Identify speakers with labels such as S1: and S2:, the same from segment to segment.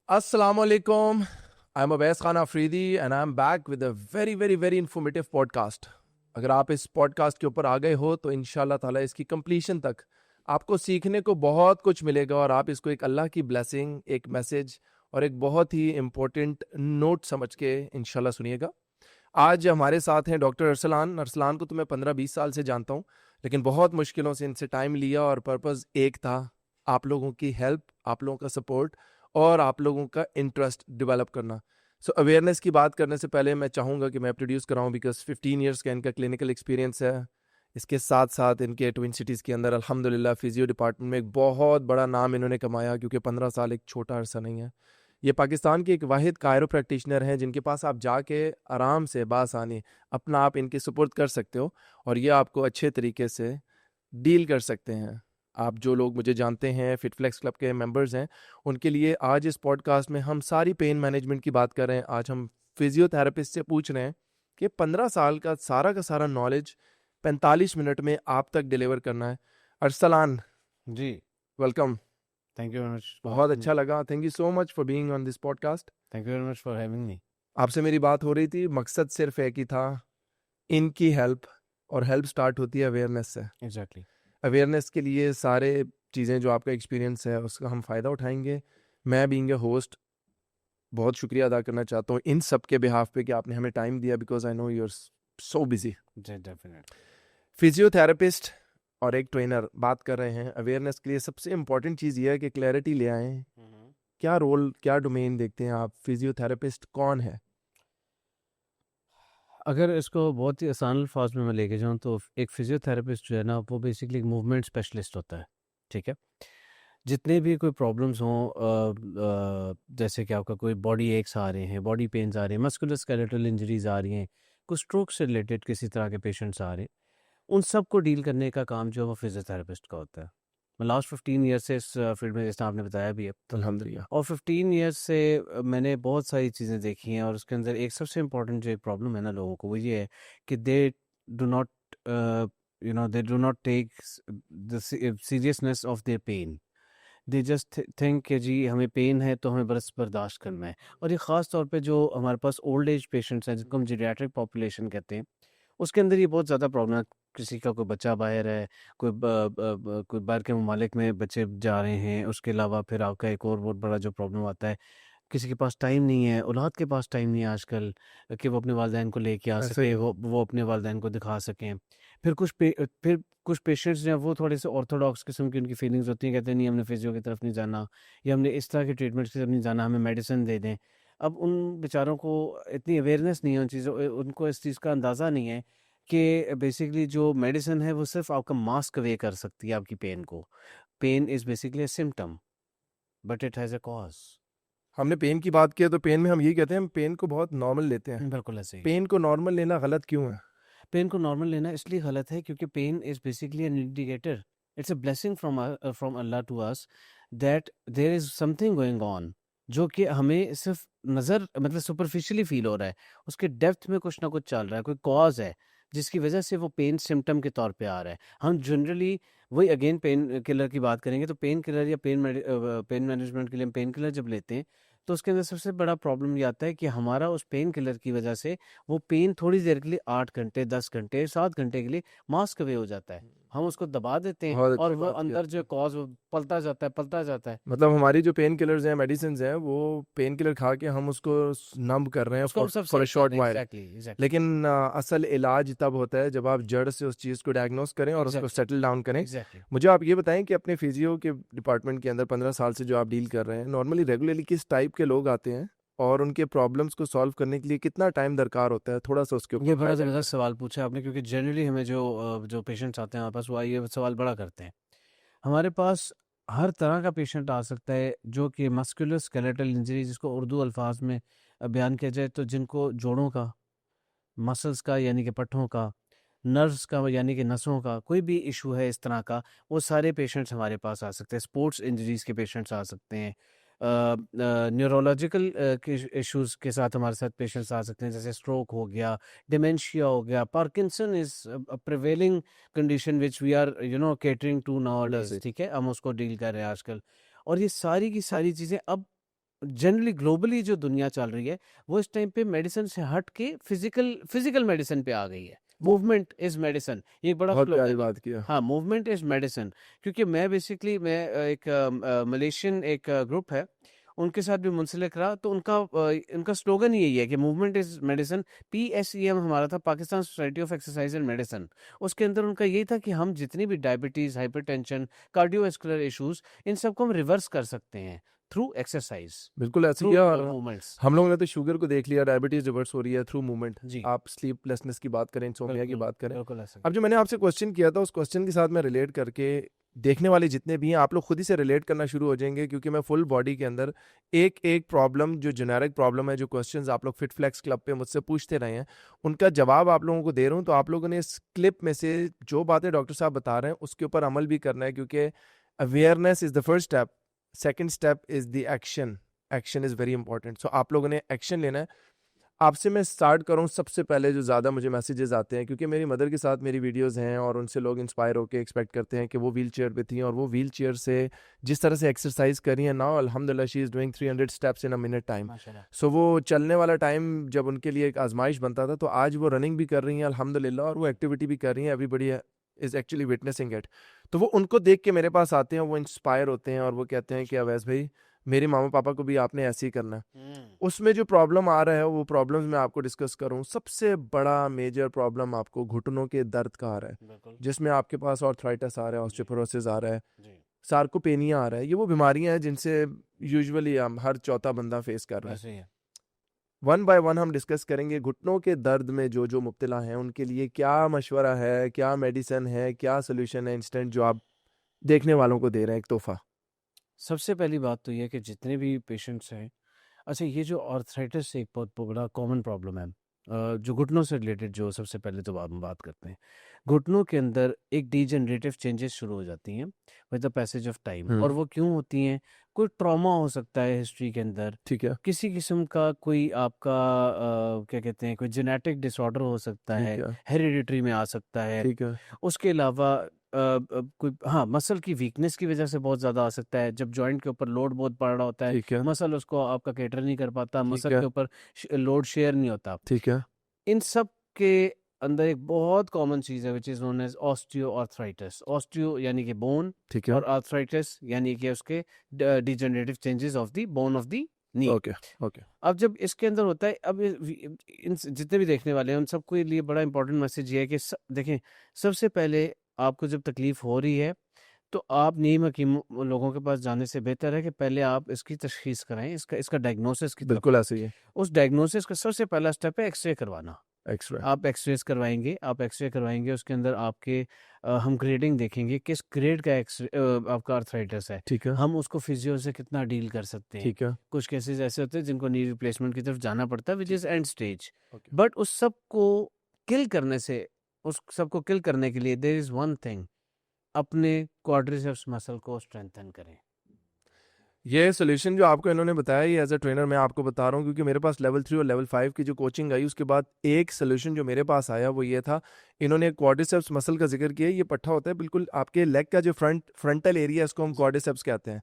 S1: Assalamu alaikum. I'm Abais Khan Afridi and I'm back with a very informative podcast. अगर आप इस podcast के ऊपर आ गए हो तो इंशाल्लाह ताला इसकी कंप्लीशन तक आपको सीखने को बहुत कुछ मिलेगा और आप इसको एक अल्लाह की ब्लेसिंग, एक मैसेज और एक बहुत ही इम्पोर्टेंट नोट समझ के इंशाल्लाह सुनिएगा। आज हमारे साथ हैं डॉक्टर अरसलान। अरसलान को तो मैं 15-20 साल से जानता हूँ, लेकिन बहुत मुश्किलों से इनसे टाइम लिया और पर्पज़ एक था, आप लोगों की हेल्प, आप लोगों का सपोर्ट और आप लोगों का इंटरेस्ट डेवलप करना। सो अवेयरनेस की बात करने से पहले मैं चाहूँगा कि मैं इंट्रोड्यूस कराऊँ, बिकॉज 15 ईयर्स का इनका क्लिनिकल एक्सपीरियंस है। इसके साथ साथ इनके ट्विन सिटीज़ के अंदर अल्हम्दुलिल्लाह फिजियो डिपार्टमेंट में एक बहुत बड़ा नाम इन्होंने कमाया, क्योंकि 15 साल एक छोटा अरसा नहीं है। ये पाकिस्तान के एक वाहिद कायरो प्रैक्टिशनर हैं जिनके पास आप जाके आराम से बासानी अपना आप इनके सुपुर्द कर सकते हो और ये आपको अच्छे तरीके से डील कर सकते हैं। आप जो लोग मुझे जानते हैं, फिटफ्लेक्स क्लब के मेंबर्स हैं, उनके लिए आज इस पॉडकास्ट में हम सारी पेन मैनेजमेंट की बात कर रहे हैं। आज हम फिजियोथेरेपिस्ट से पूछ रहे हैं कि 15 साल का सारा नॉलेज 45 मिनट में आप तक डिलीवर करना है। Arsalan
S2: ji,
S1: welcome.
S2: Thank you very much.
S1: बहुत अच्छा लगा। Thank you so much for being on this podcast.
S2: Thank you very much for having me.
S1: आपसे मेरी बात हो रही थी, मकसद सिर्फ एक ही था, इनकी हेल्प, और हेल्प स्टार्ट होती है अवेयरनेस से।
S2: एग्जैक्टली।
S1: अवेयरनेस के लिए सारे चीज़ें जो आपका एक्सपीरियंस है उसका हम फ़ायदा उठाएंगे। मैं बीइंग ए होस्ट बहुत शुक्रिया अदा करना चाहता हूँ इन सब के बिहाफ पे कि आपने हमें टाइम दिया, because I know you are so busy.
S2: Definitely.
S1: Physiotherapist और एक ट्रेनर बात कर रहे हैं अवेयरनेस के लिए। सबसे इम्पॉर्टेंट चीज़ ये है कि क्लैरिटी ले आएँ। क्या रोल, क्या डोमेन देखते हैं आप? फिजियोथेरेपिस्ट कौन है?
S2: अगर इसको बहुत ही आसान अल्फाज में मैं लेके जाऊँ तो एक फिजियोथेरेपिस्ट जो है ना, वो बेसिकली एक मूवमेंट स्पेशलिस्ट होता है। ठीक है, जितने भी कोई प्रॉब्लम्स हों, जैसे कि आपका कोई बॉडी एक्स आ रहे हैं, बॉडी पेन्स आ रहे हैं, मस्कुलर स्केलेटल इंजरीज आ रही हैं, कुछ स्ट्रोक से रिलेटेड किसी तरह के पेशेंट्स आ रहे हैं, उन सब को डील करने का काम जो है वो फिजियोथेरेपिस्ट का होता है। मैं लास्ट 15 ईयर से इस फील्ड में, जैसे आपने बताया भी है,
S1: अल्हम्दुलिल्लाह।
S2: और 15 ईयर्स से मैंने बहुत सारी चीज़ें देखी हैं, और उसके अंदर एक सबसे इम्पोर्टेंट जो एक प्रॉब्लम है ना लोगों को, वो ये है कि they do not they do not take the seriousness of their pain. They just think कि जी हमें पेन है तो हमें बस बर्दाश्त करना है। और ये ख़ास तौर पे जो हमारे पास ओल्ड एज पेशेंट्स हैं, जिनको हम जीरियाट्रिक पॉपुलेशन कहते हैं, उसके अंदर ये बहुत ज़्यादा प्रॉब्लम है। किसी का कोई बच्चा बाहर है, कोई बाहर के ममालिक में बच्चे जा रहे हैं, उसके अलावा फिर आपका एक और बहुत बड़ा जो प्रॉब्लम आता है, किसी के पास टाइम नहीं है, औलाद के पास टाइम नहीं है आजकल कि वो अपने वालिदैन को लेके आ
S1: ऐसे
S2: सके,
S1: ही
S2: वो अपने वालिदैन को दिखा सकें। फिर कुछ पेशेंट्स जो हैं वो थोड़े से ऑर्थोडॉक्स किस्म की उनकी फीलिंग्स होती हैं, कहते हैं नहीं हमने फिजियो की तरफ नहीं जाना, या हमने इस तरह के ट्रीटमेंट्स की तरफ नहीं जाना, हमें मेडिसिन दे दें। अब उन बेचारों को इतनी अवेयरनेस नहीं है उन चीज़ों, उनको इस चीज़ का अंदाज़ा नहीं है कि बेसिकली जो मेडिसिन है वो सिर्फ आपका मास्क अवे कर सकती है आपकी पेन को। Pain is basically a symptom, but it has a cause.
S1: हमने पेन की बात की है तो पेन में हम यही कहते हैं, हम पेन को बहुत नॉर्मल लेते हैं।
S2: बिल्कुल ऐसे ही।
S1: पेन को नॉर्मल लेना गलत क्यों है?
S2: पेन को नॉर्मल लेना इसलिए गलत है क्योंकि pain is basically an indicator, it's a blessing from Allah to us that there is something going on, जो कि हमें सिर्फ नज़र मतलब सुपरफिशियली फील हो रहा है, उसके डेप्थ में कुछ ना कुछ चल रहा है, कोई कॉज है जिसकी वजह से वो पेन सिम्टम के तौर पे आ रहा है। हम जनरली वही अगेन पेन किलर की बात करेंगे तो पेन किलर या पेन मैनेजमेंट के लिए हम पेन किलर जब लेते हैं तो उसके अंदर सबसे बड़ा प्रॉब्लम ये आता है कि हमारा उस पेन किलर की वजह से वो पेन थोड़ी देर के लिए 8 घंटे, 10 घंटे, 7 घंटे के लिए मास्क अवे हो जाता है। हम उसको दबा देते हैं
S1: बहुत
S2: और
S1: अच्छी
S2: वो
S1: बात की
S2: अंदर
S1: आपने।
S2: जो कॉज़ वो पलता जाता है, पलता जाता है।
S1: मतलब हमारी जो पेन किलर्स हैं, मेडिसिन हैं, वो पेन किलर खा के हम उसको नंब कर रहे हैं
S2: उसको हम सब
S1: फॉर अ
S2: सही कर
S1: शॉर्ट
S2: रहे हैं।
S1: वाइल।
S2: एग्ज़ैक्टली,
S1: लेकिन असल इलाज तब होता है जब आप जड़ से उस चीज़ को डायग्नोस करें और उसको
S2: एग्ज़ैक्टली,
S1: सेटल डाउन करें।
S2: एग्ज़ैक्टली।
S1: मुझे आप ये बताएं कि अपने फिजियो के डिपार्टमेंट के अंदर 15 साल से जो आप डील कर रहे हैं, नॉर्मली रेगुलरली किस टाइप के लोग आते हैं और उनके प्रॉब्लम्स को सॉल्व करने के लिए कितना टाइम दरकार होता है? थोड़ा सा उसके
S2: ये
S1: ऊपर
S2: बड़ा
S1: हाईलाइट
S2: ज़बरदस्त
S1: करें।
S2: सवाल पूछा आपने, क्योंकि जनरली हमें जो पेशेंट्स आते हैं हमारे पास, वो ये सवाल बड़ा करते हैं। हमारे पास हर तरह का पेशेंट आ सकता है जो कि मस्कुलर स्केलेटल इंजरी, जिसको उर्दू अल्फाज में बयान किया जाए तो जिनको जोड़ों का, मसल्स का यानी कि पट्ठों का, नर्व्स का यानी कि नसों का कोई भी इशू है इस तरह का, वो सारे पेशेंट्स हमारे पास आ सकते हैं। स्पोर्ट्स इंजरीज़ के पेशेंट्स आ सकते हैं। न्यूरोलॉजिकल के इश्यूज़ के साथ हमारे साथ पेशेंट्स आ सकते हैं, जैसे स्ट्रोक हो गया, डिमेंशिया हो गया, Parkinson is a prevailing condition which we are catering to nowadays.
S1: जी।
S2: ठीक है? हम उसको डील कर रहे हैं आजकल। और ये सारी की सारी चीज़ें अब जनरली ग्लोबली जो दुनिया चल रही है वो इस टाइम पे मेडिसिन से हट के फिजिकल मेडिसिन पे आ गई है। मूवमेंट इज मेडिसिन, ये बड़ा
S1: बहुत प्यारी
S2: स्लोगन है।
S1: बात किया।
S2: हाँ, मूवमेंट इज मेडिसिन। क्योंकि मैं बेसिकली एक मलेशियन एक ग्रुप है, उनके साथ भी मुंसलिक रहा, तो उनका स्लोगन यही है कि मूवमेंट इज मेडिसिन। PSEM हमारा था, Pakistan society of exercise and medicine. उसके अंदर उनका यही था कि हम जितनी भी डायबिटीज, हाइपरटेंशन, कार्डियोवास्कुलर इश्यूज, इन सबको हम रिवर्स कर सकते हैं थ्रू एक्सरसाइज,
S1: बिल्कुल ऐसे
S2: थ्रू
S1: ही है, और
S2: मूवमेंट्स।
S1: हम लोगों ने तो शुगर को देख लिया, डायबिटीज रिवर्स हो रही है थ्रू मूवमेंट।
S2: जी,
S1: आप स्लीपलेसनेस की बात करें, इंसोम्निया की
S2: बिल्कुल
S1: बात करें।
S2: बिल्कुल ऐसा।
S1: अब जो मैंने आपसे क्वेश्चन किया था, उस क्वेश्चन के साथ मैं रिलेट करके, देखने वाले जितने भी हैं आप लोग खुद ही से रिलेट करना शुरू हो जाएंगे, क्योंकि मैं फुल बॉडी के अंदर एक एक प्रॉब्लम, जो जेनेरिक प्रॉब्लम है, जो क्वेश्चंस आप लोग फिट फ्लेक्स क्लब पे मुझसे पूछते रहे हैं, उनका जवाब आप लोगों को दे रहा हूँ। तो आप लोगों ने इस क्लिप में से जो बातें डॉक्टर साहब बता रहे हैं उसके ऊपर अमल भी करना है, क्योंकि awareness is the first step, second step is the action. Action is very important. So आप लोगों ने एक्शन लेना है। आपसे मैं स्टार्ट करूं, सबसे पहले जो ज़्यादा मुझे मैसेजेस आते हैं, क्योंकि मेरी मदर के साथ मेरी वीडियोस हैं और उनसे लोग इंस्पायर होकर एक्सपेक्ट करते हैं कि वो व्हील चेयर पर थी और वो व्हील चेयर से जिस तरह से एक्सरसाइज करी है, नाउ अल्हम्दुलिल्लाह she is doing 300 steps in a minute time.
S2: माशाल्लाह।
S1: सो वो चलने वाला टाइम जब उनके लिए एक आजमाइश बनता था, तो आज वो रनिंग भी कर रही हैं अल्हम्दुलिल्लाह, और वो एक्टिविटी भी कर रही हैं। Everybody is actually witnessing it. तो वो उनको देख के मेरे पास आते हैं, वो इंस्पायर होते हैं और वो कहते हैं कि अवैस भाई, मेरे मामा पापा को भी आपने ऐसे ही करना है। उसमें जो प्रॉब्लम आ रहा है, वो प्रॉब्लम्स मैं आपको डिस्कस करूं। सबसे बड़ा मेजर प्रॉब्लम आपको घुटनों के दर्द का आ रहा है,
S2: बिल्कुल
S1: जिसमें आपके पास ऑर्थराइटिस आ रहा है,
S2: जी
S1: ऑस्टियोपोरोसिस आ रहा है,
S2: जी,
S1: सार्कोपेनिया आ रहा है। ये वो बीमारियां हैं जिनसे यूजुअली हम हर चौथा बंदा फेस कर रहा है।
S2: वैसे ही है।
S1: वन बाय वन हम डिस्कस करेंगे घुटनों के दर्द में जो जो मुब्तला हैं उनके लिए क्या मशवरा है, क्या मेडिसिन है, क्या सोल्यूशन है इंस्टेंट, जो आप देखने वालों को दे रहे हैं एक तोहफा।
S2: सबसे पहली बात तो ये है कि जितने भी पेशेंट्स हैं, अच्छा ये जो आर्थराइटिस एक बहुत बड़ा कॉमन प्रॉब्लम है, जो घुटनों से रिलेटेड, जो सबसे पहले तो हम बात करते हैं, घुटनों के अंदर एक डीजनरेटिव चेंजेस शुरू हो जाती हैं with the passage of time. और वो क्यों होती हैं? कोई ट्रॉमा हो सकता है हिस्ट्री के अंदर,
S1: ठीक है,
S2: किसी किस्म का कोई आपका क्या कहते हैं, कोई जेनेटिक डिसऑर्डर हो सकता
S1: ठीक
S2: है,
S1: है,
S2: हेरिडिटरी में आ सकता है।
S1: ठीक है,
S2: उसके अलावा कोई, हाँ, मसल की वीकनेस की वजह से बहुत ज़्यादा आ सकता है, जब जॉइंट के ऊपर लोड बहुत पड़ रहा होता है,
S1: ठीक है,
S2: मसल उसको आपका कैटर नहीं कर पाता,
S1: ठीक
S2: मसल
S1: है,
S2: के ऊपर लोड शेयर नहीं होता।
S1: ठीक है,
S2: इन सब के अंदर एक बहुत कॉमन चीज़ है which is known as osteoarthritis. Osteo यानी कि बोन,
S1: ठीक है।
S2: और आर्थराइटिस यानी कि उसके degenerative changes of the bone of the knee.
S1: Okay, okay,
S2: अब जब इसके अंदर होता है, अब इन जितने भी देखने वाले हैं उन सबको लिए बड़ा इंपॉर्टेंट मैसेज ये है कि देखें, सबसे पहले आपको जब तकलीफ हो रही है तो आप नीम हकीम लोगों के पास जाने से बेहतर है कि पहले आप इसकी तशखीस कराएं, इसका इसका डायग्नोसिस की तरफ
S1: बिल्कुल
S2: आएं।
S1: ऐसे ही है।
S2: उस डायग्नोसिस का सबसे पहला स्टेप है एक्सरे करवाना।
S1: एक्सरे,
S2: आप एक्सरे करवाएंगे, उसके अंदर आपके हम ग्रेडिंग देखेंगे, किस ग्रेड का आपका आर्थराइटिस है,
S1: ठीक है,
S2: हम उसको फिजियो से कितना डील कर सकते हैं।
S1: ठीक है,
S2: कुछ केसेस ऐसे होते हैं जिनको नी रिप्लेसमेंट की तरफ जाना पड़ता है which is and stage.
S1: Okay.
S2: But उस सब को किल करने से, उस सब को किल करने के लिए देयर इज़ वन थिंग, अपने क्वाड्रिसेप्स मसल को स्ट्रेंथन करें।
S1: ये सोल्यूशन जो आपको इन्होंने बताया, ये एज अ ट्रेनर मैं आपको बता रहा हूँ, क्योंकि मेरे पास लेवल 3 और लेवल 5 की जो कोचिंग आई, उसके बाद एक सोल्यूशन जो मेरे पास आया वो ये था। इन्होंने क्वाड्रिसेप्स मसल का जिक्र किया। ये पट्टा होता है बिल्कुल आपके लेग का जो फ्रंटल एरिया है, इसको हम क्वाड्रिसेप्स कहते हैं।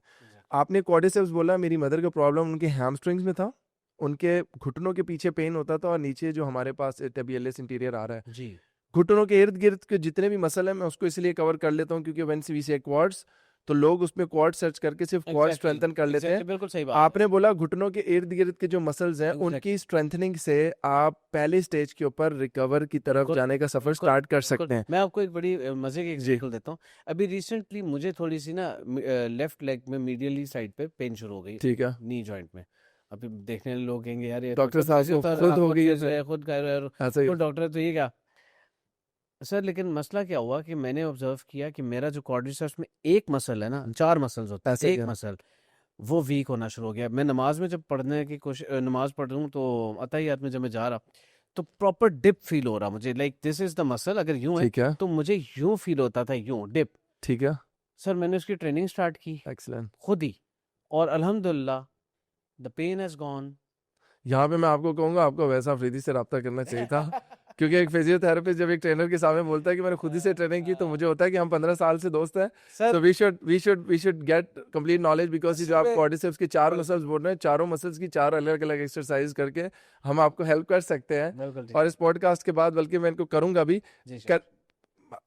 S1: आपने क्वाड्रिसेप्स बोला, मेरी मदर का प्रॉब्लम उनके हैमस्ट्रिंग्स में था, उनके घुटनों के पीछे पेन होता था, और नीचे जो हमारे पास टेबियलिस इंटीरियर आ रहा है,
S2: जी,
S1: घुटनों के इर्द गिर्द के जितने भी मसल हैं, मैं उसको इसलिए कवर कर लेता हूँ क्योंकि व्हेन वी से क्वाड्स, तो लोग उसमें क्वाड सर्च करके सिर्फ क्वाड
S2: एग्जैक्टली
S1: स्ट्रेंथन कर लेते हैं।
S2: बिल्कुल सही बात है।
S1: आपने बोला घुटनों के इर्द गिर्द के जो मसल्स हैं,
S2: एग्जैक्टली,
S1: उनकी स्ट्रेंथनिंग से आप पहले स्टेज के ऊपर रिकवर की तरफ
S2: बिल्कुल
S1: जाने का सफर
S2: बिल्कुल
S1: स्टार्ट कर
S2: बिल्कुल।
S1: सकते हैं।
S2: मैं आपको एक बड़ी मजे की
S1: जी,
S2: एग्जांपल देता हूँ। अभी रिसेंटली मुझे थोड़ी सी ना लेफ्ट लेग में मीडियली साइड पे पेन शुरू हो गई,
S1: ठीक है।
S2: नी जॉइंट में। अभी देखने वाले लोग कहेंगे यार ये तो
S1: डॉक्टर
S2: खुद
S1: साहब को
S2: फिजियोथेरेपी,
S1: खुद हो
S2: खुद
S1: गई है
S2: फिजियो है, खुद कह रहे हो,
S1: ऐसा ही।
S2: खुद डॉक्टर है, तो ये क्या सर? लेकिन मसला क्या हुआ कि मैंने ऑब्जर्व किया कि मेरा जो क्वाड्रिसेप्स में एक मसल है ना, 4 मसल्स होते
S1: ऐसा
S2: हैं,
S1: ही
S2: एक
S1: है।
S2: मसल वो वीक होना शुरू हो गया। मैं नमाज में जब पढ़ने की कोशिश, नमाज पढ़ रहा हूँ तो अताहियात में जब मैं जा रहा, तो प्रॉपर डिप फील हो रहा मुझे, like this is the muscle, अगर यूं है
S1: ठीक है,
S2: तो मुझे यूं फील होता था, यूं डिप।
S1: ठीक है,
S2: सर मैंने उसकी ट्रेनिंग स्टार्ट की
S1: एक्सीलेंट।
S2: खुद ही, और अल्हम्दुलिल्लाह द पेन हैज गॉन।
S1: यहाँ पे मैं आपको कहूँगा, आपको वैसा अफरीदी से रब्ता करना चाहिए था। क्योंकि एक फिजियोथेरेपिस्ट जब एक ट्रेनर के सामने बोलता है कि मैंने खुद ही से ट्रेनिंग की, तो मुझे होता है कि हम 15 साल से दोस्त हैं,
S2: सर
S1: तो we should get complete knowledge, because जो आप
S2: इसमें
S1: क्वाड्रिसेप्स की 4 मसल्स बोल रहे हैं, चारों मसल्स की 4 अलग अलग एक्सरसाइज करके हम आपको हेल्प कर सकते हैं।
S2: बिल्कुल ठीक
S1: और इस पॉडकास्ट के बाद बल्कि मैं इनको करूंगा भी।
S2: जी
S1: कर,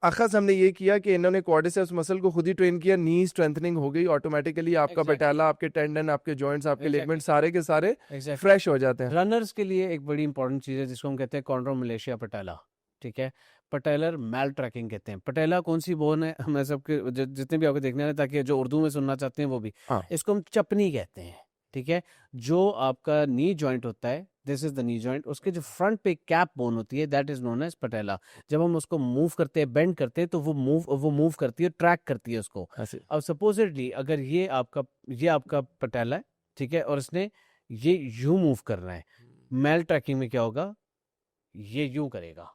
S1: अखस हमने ये किया कि इन्होंने क्वाड्रिसेप्स मसल को खुद ही ट्रेन किया, नी स्ट्रेंथनिंग हो गई ऑटोमेटिकली, आपका
S2: Exactly.
S1: पटाला, आपके टेंडन, आपके जॉइंट्स, आपके
S2: Exactly.
S1: लिगामेंट सारे के सारे
S2: एग्जैक्टली
S1: फ्रेश हो जाते हैं।
S2: रनर्स के लिए एक बड़ी इंपॉर्टेंट चीज़ है जिसको हम कहते हैं कॉन्ड्रोमलेशिया पटाला, ठीक है। पटेलर मैल ट्रैकिंग कहते हैं। पटेला कौन सी बोन है, मैं सबके जितने भी आपको देखने वाले, ताकि जो उर्दू में सुनना चाहते हैं वो भी,
S1: हाँ।
S2: इसको हम चपनी कहते हैं, ठीक है। जो आपका नी जॉइंट होता है, this is the knee joint, उसके जो फ्रंट पे कैप बोन होती है, दैट इज नोन एज पटेला। जब हम उसको मूव करते हैं, बेंड करते हैं, तो वो मूव करती है, ट्रैक करती है उसको।
S1: ऐसे
S2: अब सपोजिटली अगर ये आपका पटेला है, ठीक है, और इसने ये यूं मूव करना है, मैल ट्रैकिंग में क्या होगा, ये यूं करेगा,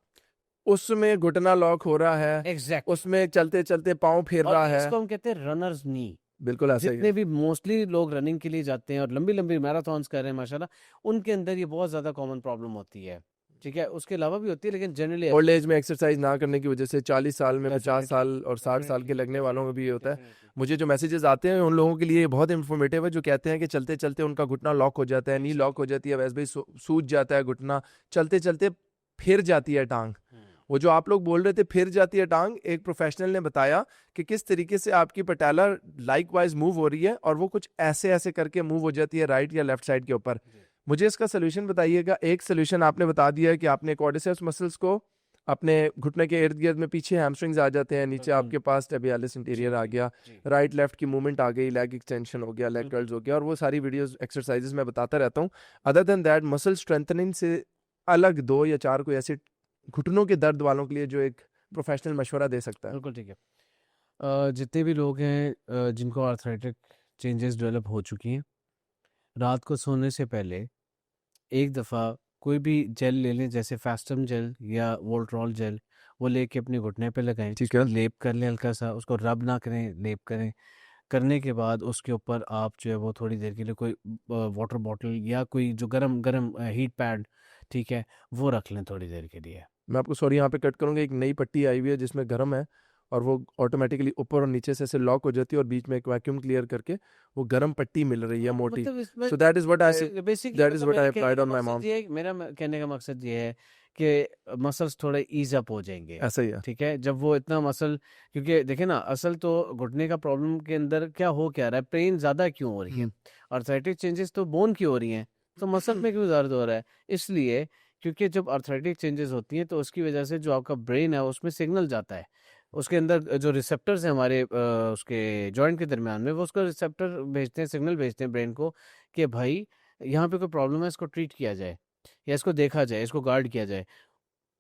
S1: उसमें घुटना लॉक हो रहा है,
S2: एग्जैक्ट,
S1: उसमें चलते चलते पाँव फिर रहा
S2: और
S1: है।
S2: इसको हम कहते हैं रनर्स नी।
S1: बिल्कुल ऐसा ही
S2: जितने
S1: है।
S2: भी मोस्टली लोग रनिंग के लिए जाते हैं और लंबी लंबी मैराथन्स कर रहे हैं माशाल्लाह, उनके अंदर ये बहुत ज्यादा कॉमन प्रॉब्लम होती है, ठीक है। उसके अलावा भी होती है, लेकिन जनरली
S1: ओल्ड एज में एक्सरसाइज ना करने की वजह से 40 साल में, 50 साल और 60 साल के लगने वालों में भी ये होता है। मुझे जो मैसेजेस आते हैं उन लोगों के लिए ये बहुत इन्फॉर्मेटिव है, जो कहते हैं कि चलते चलते उनका घुटना लॉक हो जाता है, नी लॉक हो जाती है, वैसे भी सूज जाता है घुटना, चलते चलते फिर जाती है टांग। वो जो आप लोग बोल रहे थे फिर जाती है टांग, एक प्रोफेशनल ने बताया कि किस तरीके से आपकी पटाला लाइकवाइज मूव हो रही है, और वो कुछ ऐसे ऐसे करके मूव हो जाती है राइट या लेफ्ट साइड के ऊपर। मुझे इसका सोल्यूशन बताइएगा। एक सोल्यूशन आपने बता दिया है कि आपने क्वाड्रिसेप्स मसल्स को अपने घुटने के इर्द गिर्द में, पीछे हैमस्ट्रिंग्स आ जाते हैं, नीचे आपके पास टेबियालिस इंटीरियर आ गया, राइट लेफ्ट की मूवमेंट आ गई, लेग एक्सटेंशन हो गया, लेग कर्ल्स हो गया, और वो सारी वीडियोस एक्सरसाइजेस मैं बताता रहता हूँ। Other than that, muscle strengthening से अलग 2 या 4 कोई ऐसे घुटनों के दर्द वालों के लिए जो एक प्रोफेशनल मशवरा दे सकता है?
S2: बिल्कुल ठीक है। जितने भी लोग हैं जिनको आर्थराइटिक चेंजेस डेवलप हो चुकी हैं, रात को सोने से पहले एक दफ़ा कोई भी जेल ले लें, जैसे फैस्टम जेल या वोल्ट्रॉल जेल, वो लेके अपने घुटने पे लगाएं,
S1: ठीक है।
S2: लेप कर लें हल्का सा, उसको रब ना करें, लेप करें। करने के बाद उसके ऊपर आप जो है वो थोड़ी देर के लिए कोई वाटर बॉटल या कोई जो गरम गरम हीट पैड, ठीक है, वो रख लें थोड़ी देर के लिए।
S1: मैं आपको सॉरी यहाँ पे कट करूंगा, एक नई पट्टी आई हुई है जिसमें गर्म है, और वो ऑटोमेटिकली ऊपर और नीचे से ऐसे लॉक हो जाती है, और बीच में एक वैक्यूम क्लियर करके वो गर्म पट्टी मिल रही है मोटी।
S2: मतलब इसमें
S1: सो that is what I
S2: basically
S1: that is what I applied on my mom.
S2: मेरा कहने का मकसद ये है कि मसल्स थोड़े ईज अप हो जाएंगे,
S1: ऐसा ही है।
S2: ठीक है। जब वो इतना मसल, क्योंकि देखे ना, असल तो घुटने का प्रॉब्लम के अंदर क्या रहा है, पेन ज्यादा क्यों हो रही है, आर्थराइटिक चेंजेस तो बोन की हो रही हैं, तो मसल में क्यों दर्द हो रहा है? इसलिए क्योंकि जब आर्थराइटिक चेंजेस होती हैं तो उसकी वजह से जो आपका ब्रेन है उसमें सिग्नल जाता है, उसके अंदर जो रिसेप्टर्स हैं हमारे उसके जॉइंट के दरमियान में, वो उसका रिसेप्टर भेजते हैं, सिग्नल भेजते हैं ब्रेन को कि भाई यहाँ पे कोई प्रॉब्लम है, इसको ट्रीट किया जाए या इसको देखा जाए, इसको गार्ड किया जाए।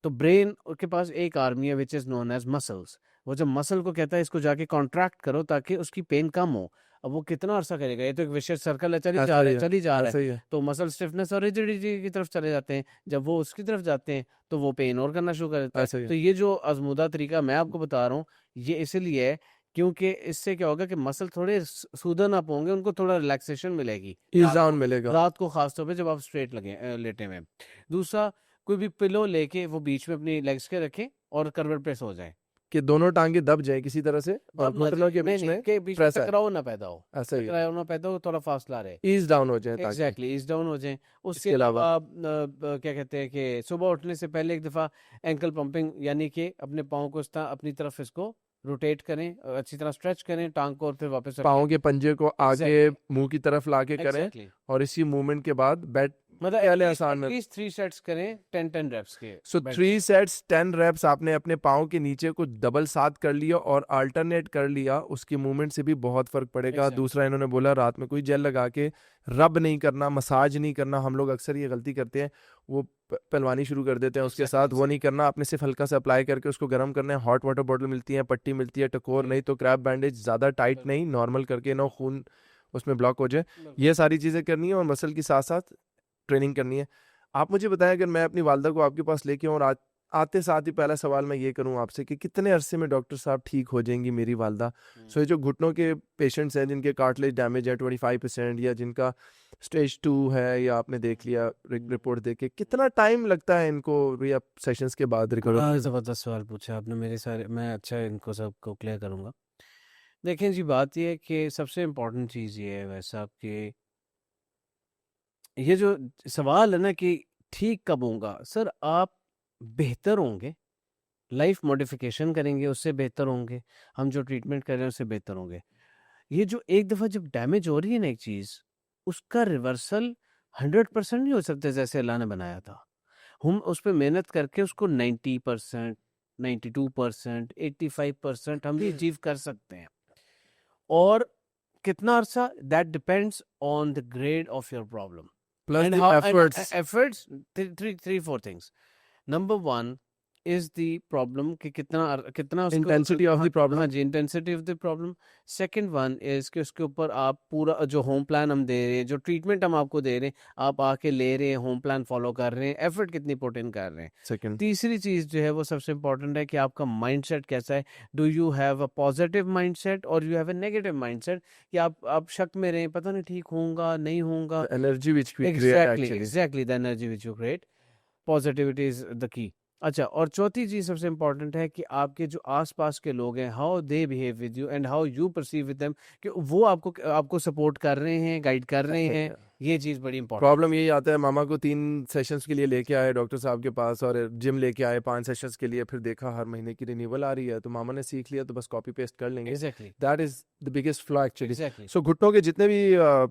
S2: तो ब्रेन के पास एक आर्मी है which is known as muscles. वो जब मसल को कहता है इसको जाके कॉन्ट्रैक्ट करो ताकि उसकी पेन कम हो, अब वो कितना अरसा करेगा? ये तो एक विशेष सर्कल है, चली जा रहा है, तो मसल स्टिफनेस और रिजिडिटी की तरफ चले जाते हैं। जब वो उसकी तरफ जाते हैं तो वो पेन और करना शुरू कर देता है। तो ये जो आजमूदा तरीका मैं आपको बता रहा हूँ, ये इसलिए है क्योंकि इससे क्या होगा कि मसल थोड़े सूदन अप होंगे, उनको थोड़ा रिलैक्सेशन मिलेगी, ईज डाउन मिलेगा रात को, खासतौर पे जब आप स्ट्रेट लगे लेटे में। दूसरा, कोई भी पिलो लेके वो बीच में अपनी लेग्स के रखें और करवट पे सो जाएं,
S1: कि दोनों टांगे दब जाए किसी तरह से, और घुटनों के बीच में प्रेस है,
S2: टकराव ना पैदा हो,
S1: ऐसा ही
S2: टकराव ना पैदा हो, थोड़ा फासला रहे,
S1: ईज डाउन हो जाए,
S2: एग्जैक्टली ईज डाउन हो जाए। उसके
S1: अलावा
S2: क्या कहते हैं कि सुबह उठने से पहले एक दफ़ा एंकल पंपिंग, यानी कि अपने पाँव को अपनी तरफ इसको रोटेट करें, अच्छी तरह स्ट्रेच करें टांग को, और फिर वापस
S1: पाँव के पंजे को आगे मुंह की तरफ लाके करें, और इसी मूवमेंट के बाद बैठ,
S2: मतलब आसान में 3 सेट्स करें 10 रेप्स के।
S1: सो 3 सेट्स 10 रेप्स आपने अपने पाँव के नीचे को डबल साथ कर लिया और अल्टरनेट कर लिया, उसकी मूवमेंट से भी बहुत फर्क पड़ेगा। दूसरा, इन्होंने बोला रात में कोई जेल लगा के रब नहीं करना, मसाज नहीं करना। हम लोग अक्सर ये गलती करते हैं, वो पहलवानी शुरू कर देते हैं उसके साथ, वो नहीं करना। आपने सिर्फ हल्का सा अप्लाई करके उसको गर्म करना है। हॉट वाटर बॉटल मिलती है, पट्टी मिलती है, टकोर नहीं तो क्रैप बैंडेज, ज़्यादा टाइट नहीं, नॉर्मल करके ना खून उसमें ब्लॉक हो जाए। ये सारी चीज़ें करनी है, और मसल के साथ साथ ट्रेनिंग करनी है। आप मुझे बताएं, अगर मैं अपनी वालदा को आपके पास लेके आऊँ और आज आते साथ ही पहला सवाल मैं ये करूं आपसे कि कितने अरसे में डॉक्टर साहब ठीक हो जाएंगी मेरी वालदा? सो ये जो घुटनों के पेशेंट्स हैं जिनके कार्टिलेज डैमेज है 25% या जिनका स्टेज 2 है, या आपने देख लिया रिपोर्ट देख के, कितना टाइम लगता है इनको रिहैब सेशंस के बाद रिकवर?
S2: ज़बरदस्त सवाल पूछा आपने मेरे सारे, मैं अच्छा इनको सबको क्लियर करूँगा। देखें जी, बात ये है कि सबसे इम्पोर्टेंट चीज़ ये है वैसे साहब कि ये जो सवाल है ना कि ठीक कब होऊँगा? सर आप बेहतर होंगे, लाइफ मॉडिफ़िकेशन करेंगे उससे बेहतर होंगे, हम जो ट्रीटमेंट कर रहे हैं उससे बेहतर होंगे। ये जो एक दफ़ा जब डैमेज हो रही है ना एक चीज़, उसका रिवर्सल 100% नहीं हो सकता जैसे अल्लाह ने बनाया था। हम उस पे मेहनत करके उसको 90%, 92%, 85% हम भी अचीव कर सकते हैं। और कितना अरसा, that depends on the grade of your problem
S1: plus
S2: and
S1: the
S2: how
S1: efforts.
S2: Efforts. Three four things. Number one is the problem कि कितना उसको
S1: इंटेंसिटी ऑफ द
S2: हाँ
S1: प्रॉब्लम।
S2: जी, intensity of the problem. Second one is कि उसके ऊपर आप पूरा जो होम प्लान हम दे रहे हैं, जो ट्रीटमेंट हम आपको दे रहे हैं, आप आके ले रहे हैं, होम प्लान फॉलो कर रहे हैं, एफर्ट कितनी पुट इन कर रहे हैं।
S1: सेकंड।
S2: तीसरी चीज़ जो है वो सबसे इंपॉर्टेंट है कि आपका माइंडसेट कैसा है। Do you have a positive mindset और you have a negative mindset, कि आप शक में रहें, पता नहीं ठीक होऊंगा नहीं होऊंगा।
S1: Energy which we create
S2: exactly
S1: actually.
S2: Exactly the energy which you create, positivity is the key. अच्छा, और चौथी चीज सबसे इंपॉर्टेंट है कि आपके जो आसपास के लोग हैं, how they behave with you and how you perceive with them, कि वो आपको सपोर्ट कर रहे हैं, गाइड कर रहे हैं। ये चीज बड़ी इंपॉर्टेंट
S1: प्रॉब्लम यही आता है, मामा को 3 सेशंस के लिए लेके आए डॉक्टर साहब के पास, और जिम लेके आए 5 सेशंस के लिए, फिर देखा हर महीने की रिन्यूअल आ रही है, तो मामा ने सीख लिया तो बस कॉपी पेस्ट कर लेंगे।
S2: Exactly
S1: that is the biggest flaw actually.
S2: Exactly
S1: so घुटनों के जितने भी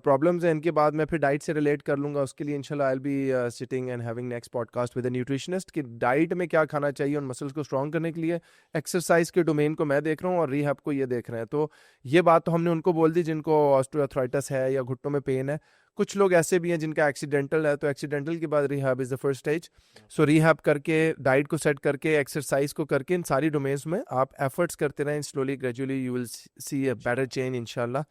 S1: प्रॉब्लम्स हैं इनके बाद मैं फिर डाइट से रिलेट कर लूंगा, उसके लिए इंशाल्लाह I will be sitting and having next podcast with a nutritionist कि डाइट में क्या खाना चाहिए उन मसल्स को स्ट्रॉन्ग करने के लिए। एक्सरसाइज के डोमेन को मैं देख रहा हूँ और रिहैब को ये देख रहे हैं, तो ये बात तो हमने उनको बोल दी जिनको ऑस्टियोआर्थराइटिस है या घुटनों में पेन है। कुछ लोग ऐसे भी हैं जिनका एक्सीडेंटल है, तो एक्सीडेंटल के बाद rehab is the first stage. So rehab करके, डाइट को सेट करके, एक्सरसाइज को करके, इन सारी डोमेन्स में आप एफर्ट्स करते रहें, slowly gradually you will see a better change इंशाल्लाह।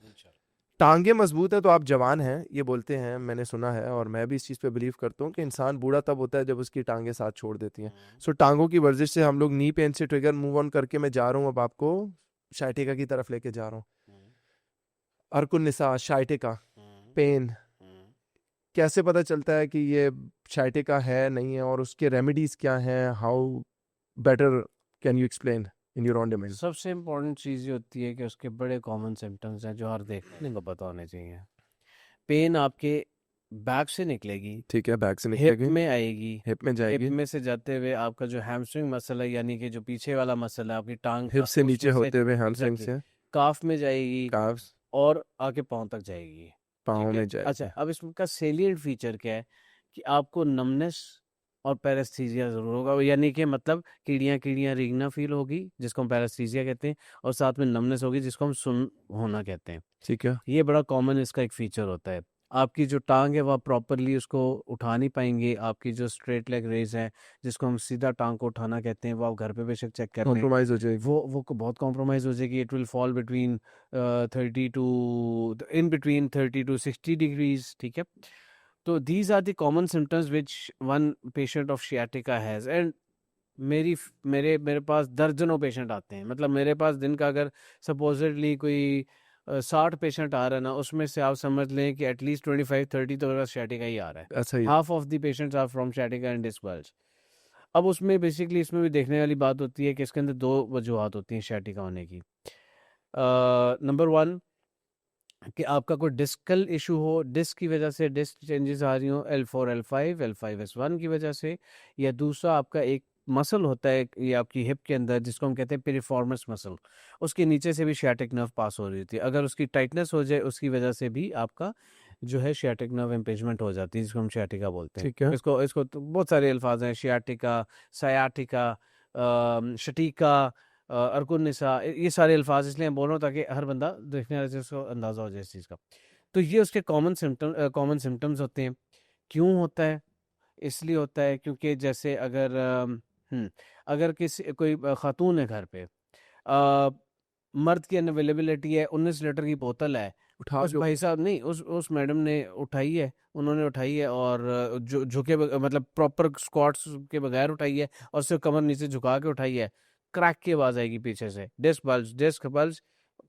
S1: टांगे मजबूत है तो आप जवान हैं, ये बोलते हैं, मैंने सुना है, और मैं भी इस चीज़ पे बिलीव करता हूँ कि इंसान बूढ़ा तब होता है जब उसकी टांगे साथ छोड़ देती हैं। सो टांगों की वर्जिश से हम लोग नी पेन से ट्रिगर मूव ऑन करके मैं जा रहा हूँ अब आपको शाइटिका की तरफ लेके जा रहा हूँ। अर्कुन निसा शाइटिका पेन, कैसे पता चलता है कि ये शाइटिका है नहीं है, और उसके रेमेडीज क्या हैं? How better can you explain in your own domain?
S2: सबसे इम्पोर्टेंट चीज़ ये होती है कि उसके बड़े कॉमन सिम्टम्स हैं जो हर देखने को पता होने चाहिए। पेन आपके बैक से निकलेगी,
S1: ठीक है, बैक से
S2: हिप
S1: निकलेगी,
S2: में आएगी,
S1: हिप में
S2: हिप
S1: जाएगी,
S2: में से जाते हुए आपका जो हैमस्ट्रिंग मसल है, यानी कि जो पीछे वाला मसल है आपकी टांग
S1: हिप
S2: का,
S1: से नीचे
S2: उसमें से
S1: होते हुए हैमस्ट्रिंग
S2: एग्जैक्टली
S1: से
S2: काफ में जाएगी
S1: काफ्स,
S2: और आके पाँव तक जाएगी।
S1: पाँव
S2: ठीक है।
S1: में जाएगी।
S2: अच्छा, अब इसका सेलिएंट फीचर क्या है कि आपको नमनेस और पैरेस्थीजिया जरूर होगा, यानी कि मतलब कीड़ियाँ कीड़ियाँ रेंगना फील होगी जिसको हम पैरेस्थीजिया कहते हैं, और साथ में नमनेस होगी जिसको हम सुन होना कहते हैं।
S1: ठीक है,
S2: ये बड़ा कॉमन इसका एक फीचर होता है। आपकी जो टांग है वह प्रॉपरली उसको उठा नहीं पाएंगे, आपकी जो स्ट्रेट लेग रेज है जिसको हम सीधा टांग को उठाना कहते हैं, वो आप घर पे बेशक चेक कर लें,
S1: कॉम्प्रोमाइज हो जाएगी।
S2: वो बहुत कॉम्प्रोमाइज हो जाएगी। It will fall between 30 to 60 degrees. ठीक है। तो these are the common symptoms which one patient of sciatica has. And मेरे पास दर्जनों पेशेंट आते हैं, मतलब मेरे पास दिन का अगर सपोजिटली कोई 60 पेशेंट आ रहा है ना, उसमें से आप समझ लें कि एटलीस्ट 25-30 तो मेरे पास sciatica ही आ रहा है।
S1: ऐसा ही।
S2: Half of the patients are from sciatica and disc bulge। अब उसमें बेसिकली इसमें भी देखने वाली बात होती है कि इसके अंदर 2 वजूहत होती हैं sciatica होने की। नंबर 1 कि आपका कोई डिस्कल इशू हो, डिस्क की वजह से डिस्क चेंजेस आ रही हो, L4 L5 L5S1 की वजह से, या दूसरा आपका एक मसल होता है ये आपकी हिप के अंदर जिसको हम कहते हैं पिरिफॉर्मस मसल, उसके नीचे से भी शियाटिक नर्व पास हो रही होती है, अगर उसकी टाइटनेस हो जाए उसकी वजह से भी आपका जो है शियाटिक नर्व इम्पेजमेंट हो जाती है, जिसको हम शियाटिका बोलते हैं।
S1: ठीक है,
S2: इसको इसको तो बहुत सारे अल्फाज हैं, शियाटिका, सयाटिका, शटीका, अर्कुन निसा, ये सारे अल्फाज इसलिए मैं बोल रहा हूँ ताकि हर बंदा देखने वाले से उसको अंदाज़ा हो जाए इस चीज़ का। तो ये उसके कॉमन सिम्टम्स होते हैं। क्यों होता है? इसलिए होता है क्योंकि जैसे अगर किसी कोई खातून है घर पे, मर्द की अनअवेलेबिलिटी है, 19 लीटर की बोतल है,
S1: उठा
S2: उस
S1: के
S2: भाई साहब नहीं, उस मैडम ने उठाई है, उन्होंने उठाई है और झुके मतलब प्रॉपर स्क्वाट्स के बगैर उठाई है और सिर्फ कमर नीचे झुका के उठाई है, क्रैक की आवाज आएगी पीछे से। डिस्क बल्ज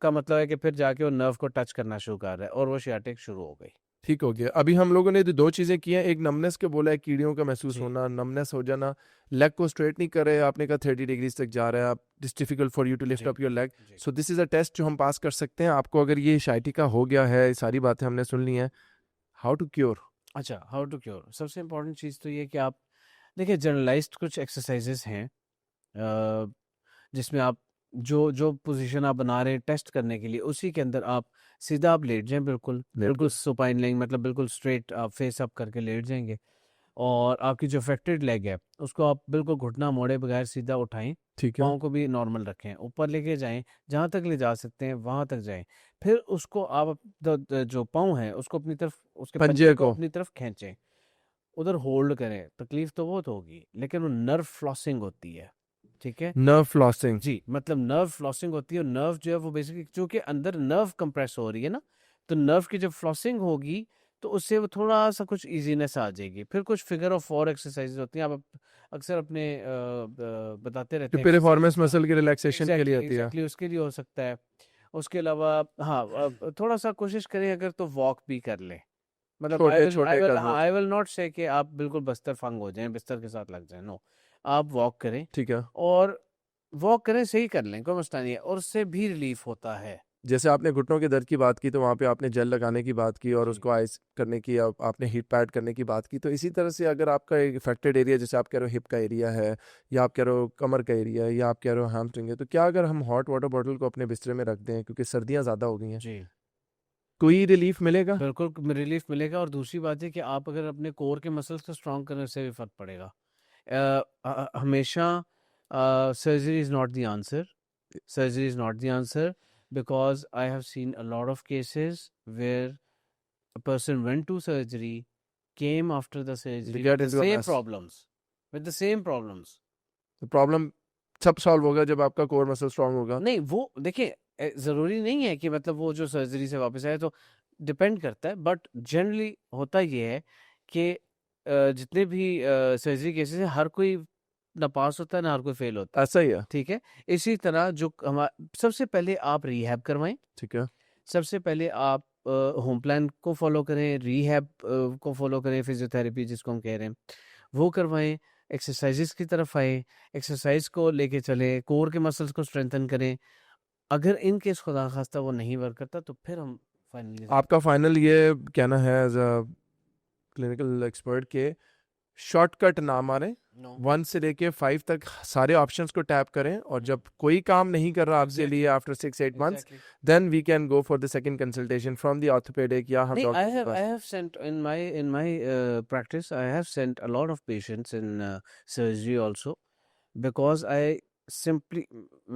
S2: का मतलब है कि फिर जाके वो नर्व को टच करना शुरू कर रहा है और वो शियाटिक शुरू हो गई।
S1: ठीक हो गया। अभी हम लोगों ने जो दो चीजें की हैं, एक नमनेस के बोला है, कीड़ियों का महसूस
S2: जी
S1: होना, नमनेस हो जाना, लेग को स्ट्रेट नहीं कर रहे, आपने कहा 30 डिग्रीज तक जा रहा है, आप it's difficult for you to lift
S2: जी
S1: अप योर लेग।
S2: जी।
S1: So this is a test जो हम पास कर सकते हैं। आपको अगर ये sciatica हो गया है, सारी बातें हमने सुन ली हैं, हाउ टू क्योर?
S2: अच्छा, हाउ टू क्योर, सबसे इम्पोर्टेंट चीज़ तो ये कि आप देखिए जनरलाइज्ड कुछ एक्सरसाइजेस हैं जिसमें आप जो जो पोजीशन आप बना रहे हैं टेस्ट करने के लिए, उसी के अंदर आप सीधा आप लेट जाएं, बिल्कुल बिल्कुल सुपाइन लेग, मतलब बिल्कुल स्ट्रेट आप फेस अप करके लेट जाएंगे और आपकी जो अफेक्टेड लेग है उसको आप बिल्कुल घुटना मोड़े बगैर सीधा उठाएं,
S1: ठीक है।
S2: पाँव को भी नॉर्मल रखें, ऊपर लेके जाएं, जहाँ तक ले जा सकते हैं वहां तक जाएं। फिर उसको आप जो पाँव है उसको अपनी तरफ, उसके पंजे
S1: पंजे
S2: को
S1: को।
S2: अपनी तरफ खींचें, उधर होल्ड करें। तकलीफ तो बहुत होगी लेकिन वो नर्व फ्लॉसिंग होती है, ठीक है।
S1: Nerve flossing.
S2: जी, मतलब नर्व फ्लॉसिंग होती है और नर्व जो है वो बेसिकली क्योंकि अंदर नर्व कंप्रेस हो रही है ना, तो नर्व की जब फ्लॉसिंग होगी तो उससे वो थोड़ा सा कुछ इजीनेस आ जाएगी। फिर कुछ फिगर ऑफ 4 एक्सरसाइजेज होती हैं, आप अक्सर अपने बताते रहते
S1: जो
S2: हैं
S1: पिरिफॉर्मिस
S2: एक्सरसाइजेज का।
S1: मसल की रिलैक्सेशन के लिए
S2: एग्जैक्टली
S1: होती है।
S2: एग्जैक्टली उसके लिए हो सकता है। उसके अलावा हाँ, थोड़ा सा कोशिश करें अगर तो वॉक भी कर लें। मतलब
S1: छोटे छोटे कदमों
S2: आई
S1: से।
S2: विल नॉट से कि आप बिल्कुल बस्तर फंग हो जाएं, बिस्तर के साथ लग जाएं, नो। आप वॉक करें
S1: ठीक है।
S2: और वॉक करें, सही कर लें, कोई मसला नहीं है, और उससे भी रिलीफ होता है।
S1: जैसे आपने घुटनों के दर्द की बात की, तो वहाँ पे आपने जेल लगाने की बात की और
S2: जी
S1: उसको आइस करने की, आपने हीट पैड करने की बात की। तो इसी तरह से अगर आपका एक इफेक्टेड एरिया, जैसे आप कह रहे हो हिप का एरिया है, या आप कह रहे हो कमर का एरिया है, या आप कह रहे हो हैमस्ट्रिंग है, तो क्या अगर हम हॉट वाटर बॉटल को अपने बिस्तरे में रख दें, क्योंकि सर्दियाँ ज़्यादा हो गई हैं,
S2: जी,
S1: कोई रिलीफ मिलेगा?
S2: बिल्कुल रिलीफ मिलेगा। और दूसरी बात है कि आप अगर अपने कोर के मसल्स को स्ट्रांग करने से भी फर्क पड़ेगा। हमेशा surgery is not the answer, surgery is not the answer, because I have seen a lot of cases where a person went to surgery, came after the
S1: They
S2: surgery
S1: get
S2: with the
S1: into a
S2: same
S1: mess.
S2: problems, with the same problems.
S1: तो problem सब solve होगा जब आपका core muscle strong होगा।
S2: नहीं, वो देखिए जरूरी नहीं है कि मतलब वो जो सर्जरी से वापस आए, तो डिपेंड करता है, बट जनरली होता ये है कि जितने भी सर्जरी केसेस हैं हर कोई ना पास होता है ना हर कोई फेल होता है,
S1: ऐसा ही है।
S2: ठीक है। इसी तरह जो सबसे पहले आप रिहैब करवाएं,
S1: ठीक है।
S2: सबसे पहले आप होम प्लान को फॉलो करें, रिहैब को फॉलो करें, फिजियोथेरेपी जिसको हम कह रहे हैं वो करवाएं, एक्सरसाइजेस की तरफ आए, एक्सरसाइज को लेके चलें, कोर के मसल्स को स्ट्रेंथन करें। अगर इन केस खुदा खास्ता वो नहीं वर्क करता तो फिर हम फाइनली
S1: आपका फाइनल ये कहना है एज अ क्लिनिकल एक्सपर्ट के शॉर्टकट ना मारें,
S2: नो
S1: 1 से लेके 5 तक सारे ऑप्शंस को टैप करें, और जब कोई काम नहीं कर रहा आपके लिए after 6-8 months,
S2: exactly.
S1: Then we can go for the second consultation from the orthopaedic, या हम
S2: नहीं,
S1: डॉक्टर के
S2: I
S1: पास।
S2: have sent in my practice, I have sent a lot of patients in surgery also, because I simply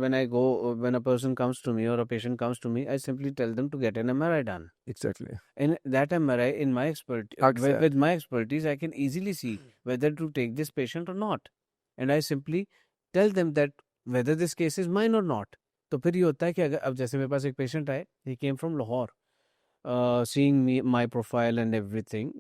S2: when I go when a person comes to me or a patient comes to me, I simply tell them to get an MRI done.
S1: Exactly.
S2: In that MRI, in my
S1: अक्सर
S2: with my expertise, I can easily see whether to take this patient or not, and I simply tell them that whether this case is mine or not. तो फिर ये होता है कि अगर अब जैसे मेरे पास एक पेशेंट आए, he came from Lahore, seeing me my profile and everything,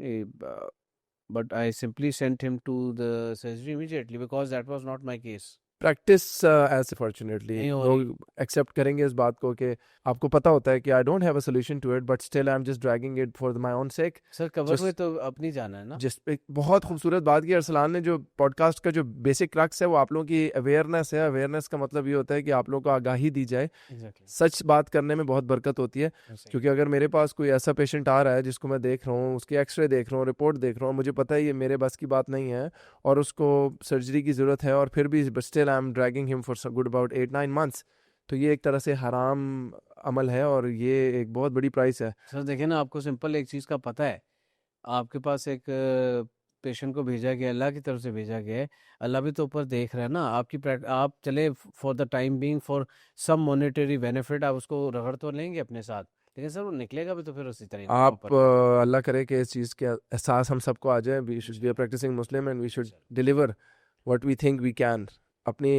S2: but I simply sent him to the surgery immediately because that was not my case.
S1: Practice as fortunately
S2: नहीं हो रही।
S1: लोग एक्सेप्ट करेंगे इस बात को कि आपको पता होता है कि I don't have a solution to it, but still I am just dragging it for my own sake.
S2: Sir cover
S1: Just-
S2: में तो अपनी जाना है ना।
S1: जिस पे बहुत खूबसूरत बात की अरसलान ने, जो पॉडकास्ट का जो बेसिक क्रक्स है वो आप लोगों की अवेयरनेस है। अवेयरनेस का मतलब ये होता है कि आप लोगों को आगाही दी जाए।
S2: एग्जैक्टली,
S1: सच बात करने में बहुत बरकत होती है, क्योंकि अगर मेरे पास कोई ऐसा पेशेंट आ रहा है जिसको मैं देख रहा हूँ, उसके एक्सरे देख रहा हूँ, रिपोर्ट देख रहा हूँ, मुझे पता है ये मेरे बस की बात नहीं है और उसको सर्जरी की ज़रूरत है, और फिर भी still I M dragging him for good about 8-9 months, तो ये एक तरह से हराम अमल है और ये एक बहुत बड़ी प्राइस है।
S2: सर देखिए ना, आपको सिंपल एक चीज़ का पता है, आपके पास एक पेशेंट को भेजा गया, अल्लाह की तरफ से भेजा गया है, अल्लाह भी तो ऊपर देख रहा है ना आपकी आप चले for the time being for some monetary benefit, आप उसको रगड़ तो लेंगे अपने साथ, लेकिन सर वो निकलेगा भी तो फिर उसी तरह
S1: आप
S2: ऊपर।
S1: अल्लाह करे कि इस चीज़ के एहसास हम सबको आ जाए। We should be a practising Muslim and we should deliver what we think we can. अपनी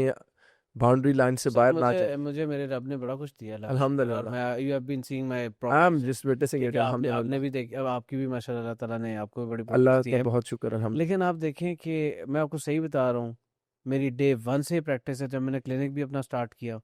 S1: बाउंड्री लाइन से
S2: सर
S1: बाहर ना जाए।
S2: मुझे मेरे रब ने बड़ा कुछ दिया अल्लाह का शुक्र, और
S1: अल्हम्दुलिल्लाह,
S2: मैं you have been seeing my
S1: I am
S2: progress,
S1: just witnessing
S2: ठीक
S1: इट,
S2: है। आपने
S1: अल्हम्दुलिल्लाह।
S2: भी देखी, अब आपकी भी माशाल्लाह अल्लाह ताला ने आपको भी बड़ी
S1: अल्लाह
S2: प्रोग्रेस दी
S1: का
S2: है।
S1: बहुत शुक्र, अल्हम्दुलिल्लाह।
S2: लेकिन आप देखें कि मैं आपको सही बता रहा हूँ, मेरी डे 1 से ही प्रैक्टिस है, जब मैंने क्लिनिक भी अपना स्टार्ट किया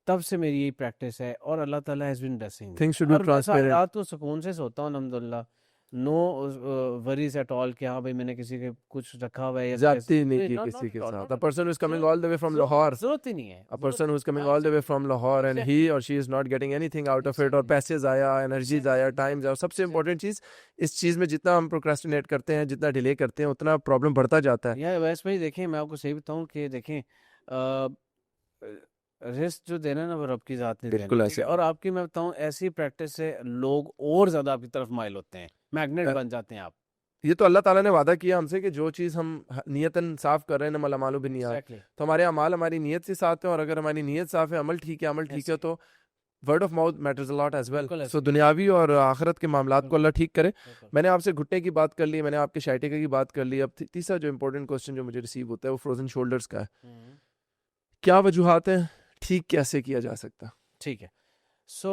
S2: तब से मेरी यही प्रैक्टिस है, और Allah Taala has been blessing me,
S1: things should be
S2: और मैं
S1: ट्रांसपेरेंट।
S2: रात को सुकून से सोता हूँ अल्हम्दुलिल्लाह। नो वरीज एट ऑल कि हाँ भाई मैंने किसी के कुछ रखा हुआ है या
S1: ज्यादती नहीं की
S2: नॉट
S1: किसी
S2: नॉट
S1: के
S2: एट ऑल,
S1: साथ।
S2: Not
S1: A
S2: at
S1: person who is coming all the way from
S2: all,
S1: Lahore,
S2: जरूरत ही नहीं है,
S1: a person who is coming
S2: हाँ
S1: all the way
S2: exactly
S1: from Lahore and he
S2: exactly
S1: or she is not getting anything out of it, और
S2: exactly
S1: पैसे जाया, energy जाया, time जाया। सबसे
S2: एग्जैक्टली
S1: इंपॉर्टेंट चीज, इस चीज में जितना हम प्रोक्रेस्टिनेट करते हैं, जितना डिले करते हैं, उतना प्रॉब्लम बढ़ता जाता है।
S2: या वैसे भाई देखें, मैं आपको सही बताऊं कि देखें रिस्क जो देना है ना वो रब की जात ने देना
S1: बिल्कुल
S2: है, ठीक
S1: ऐसे
S2: है। और आपकी मैं बताऊं ऐसी प्रैक्टिस से लोग और ज्यादा आपकी तरफ माइल होते हैं, मैग्नेट
S1: अ,
S2: बन जाते हैं आप।
S1: ये तो अल्लाह ताला ने वादा किया हमसे कि जो चीज़ हम नियतन साफ कर रहे हैं, नमल अमालु बिन्नियात,
S2: एग्जैक्टली
S1: तो हमारे अमाल हमारी नीयत से साथ हैं, और अगर हमारी नीयत साफ है, अमल ठीक है, अमल ठीक है,
S2: ऐसे
S1: तो word of mouth matters a lot as well.
S2: बिल्कुल
S1: सो
S2: ऐसे
S1: दुनियावी और आखिरत के मामलात को
S2: बिल्कुल
S1: अल्लाह ठीक करे।
S2: बिल्कुल
S1: मैंने आपसे घुटने की बात कर ली, मैंने आपके शाइटिका की बात कर ली। अब तीसरा जो इंपॉर्टेंट क्वेश्चन जो मुझे रिसीव होता है वो फ्रोजन शोल्डर्स का है।
S2: हम्म,
S1: क्या वजूहात हैं, ठीक कैसे किया जा सकता?
S2: ठीक है। सो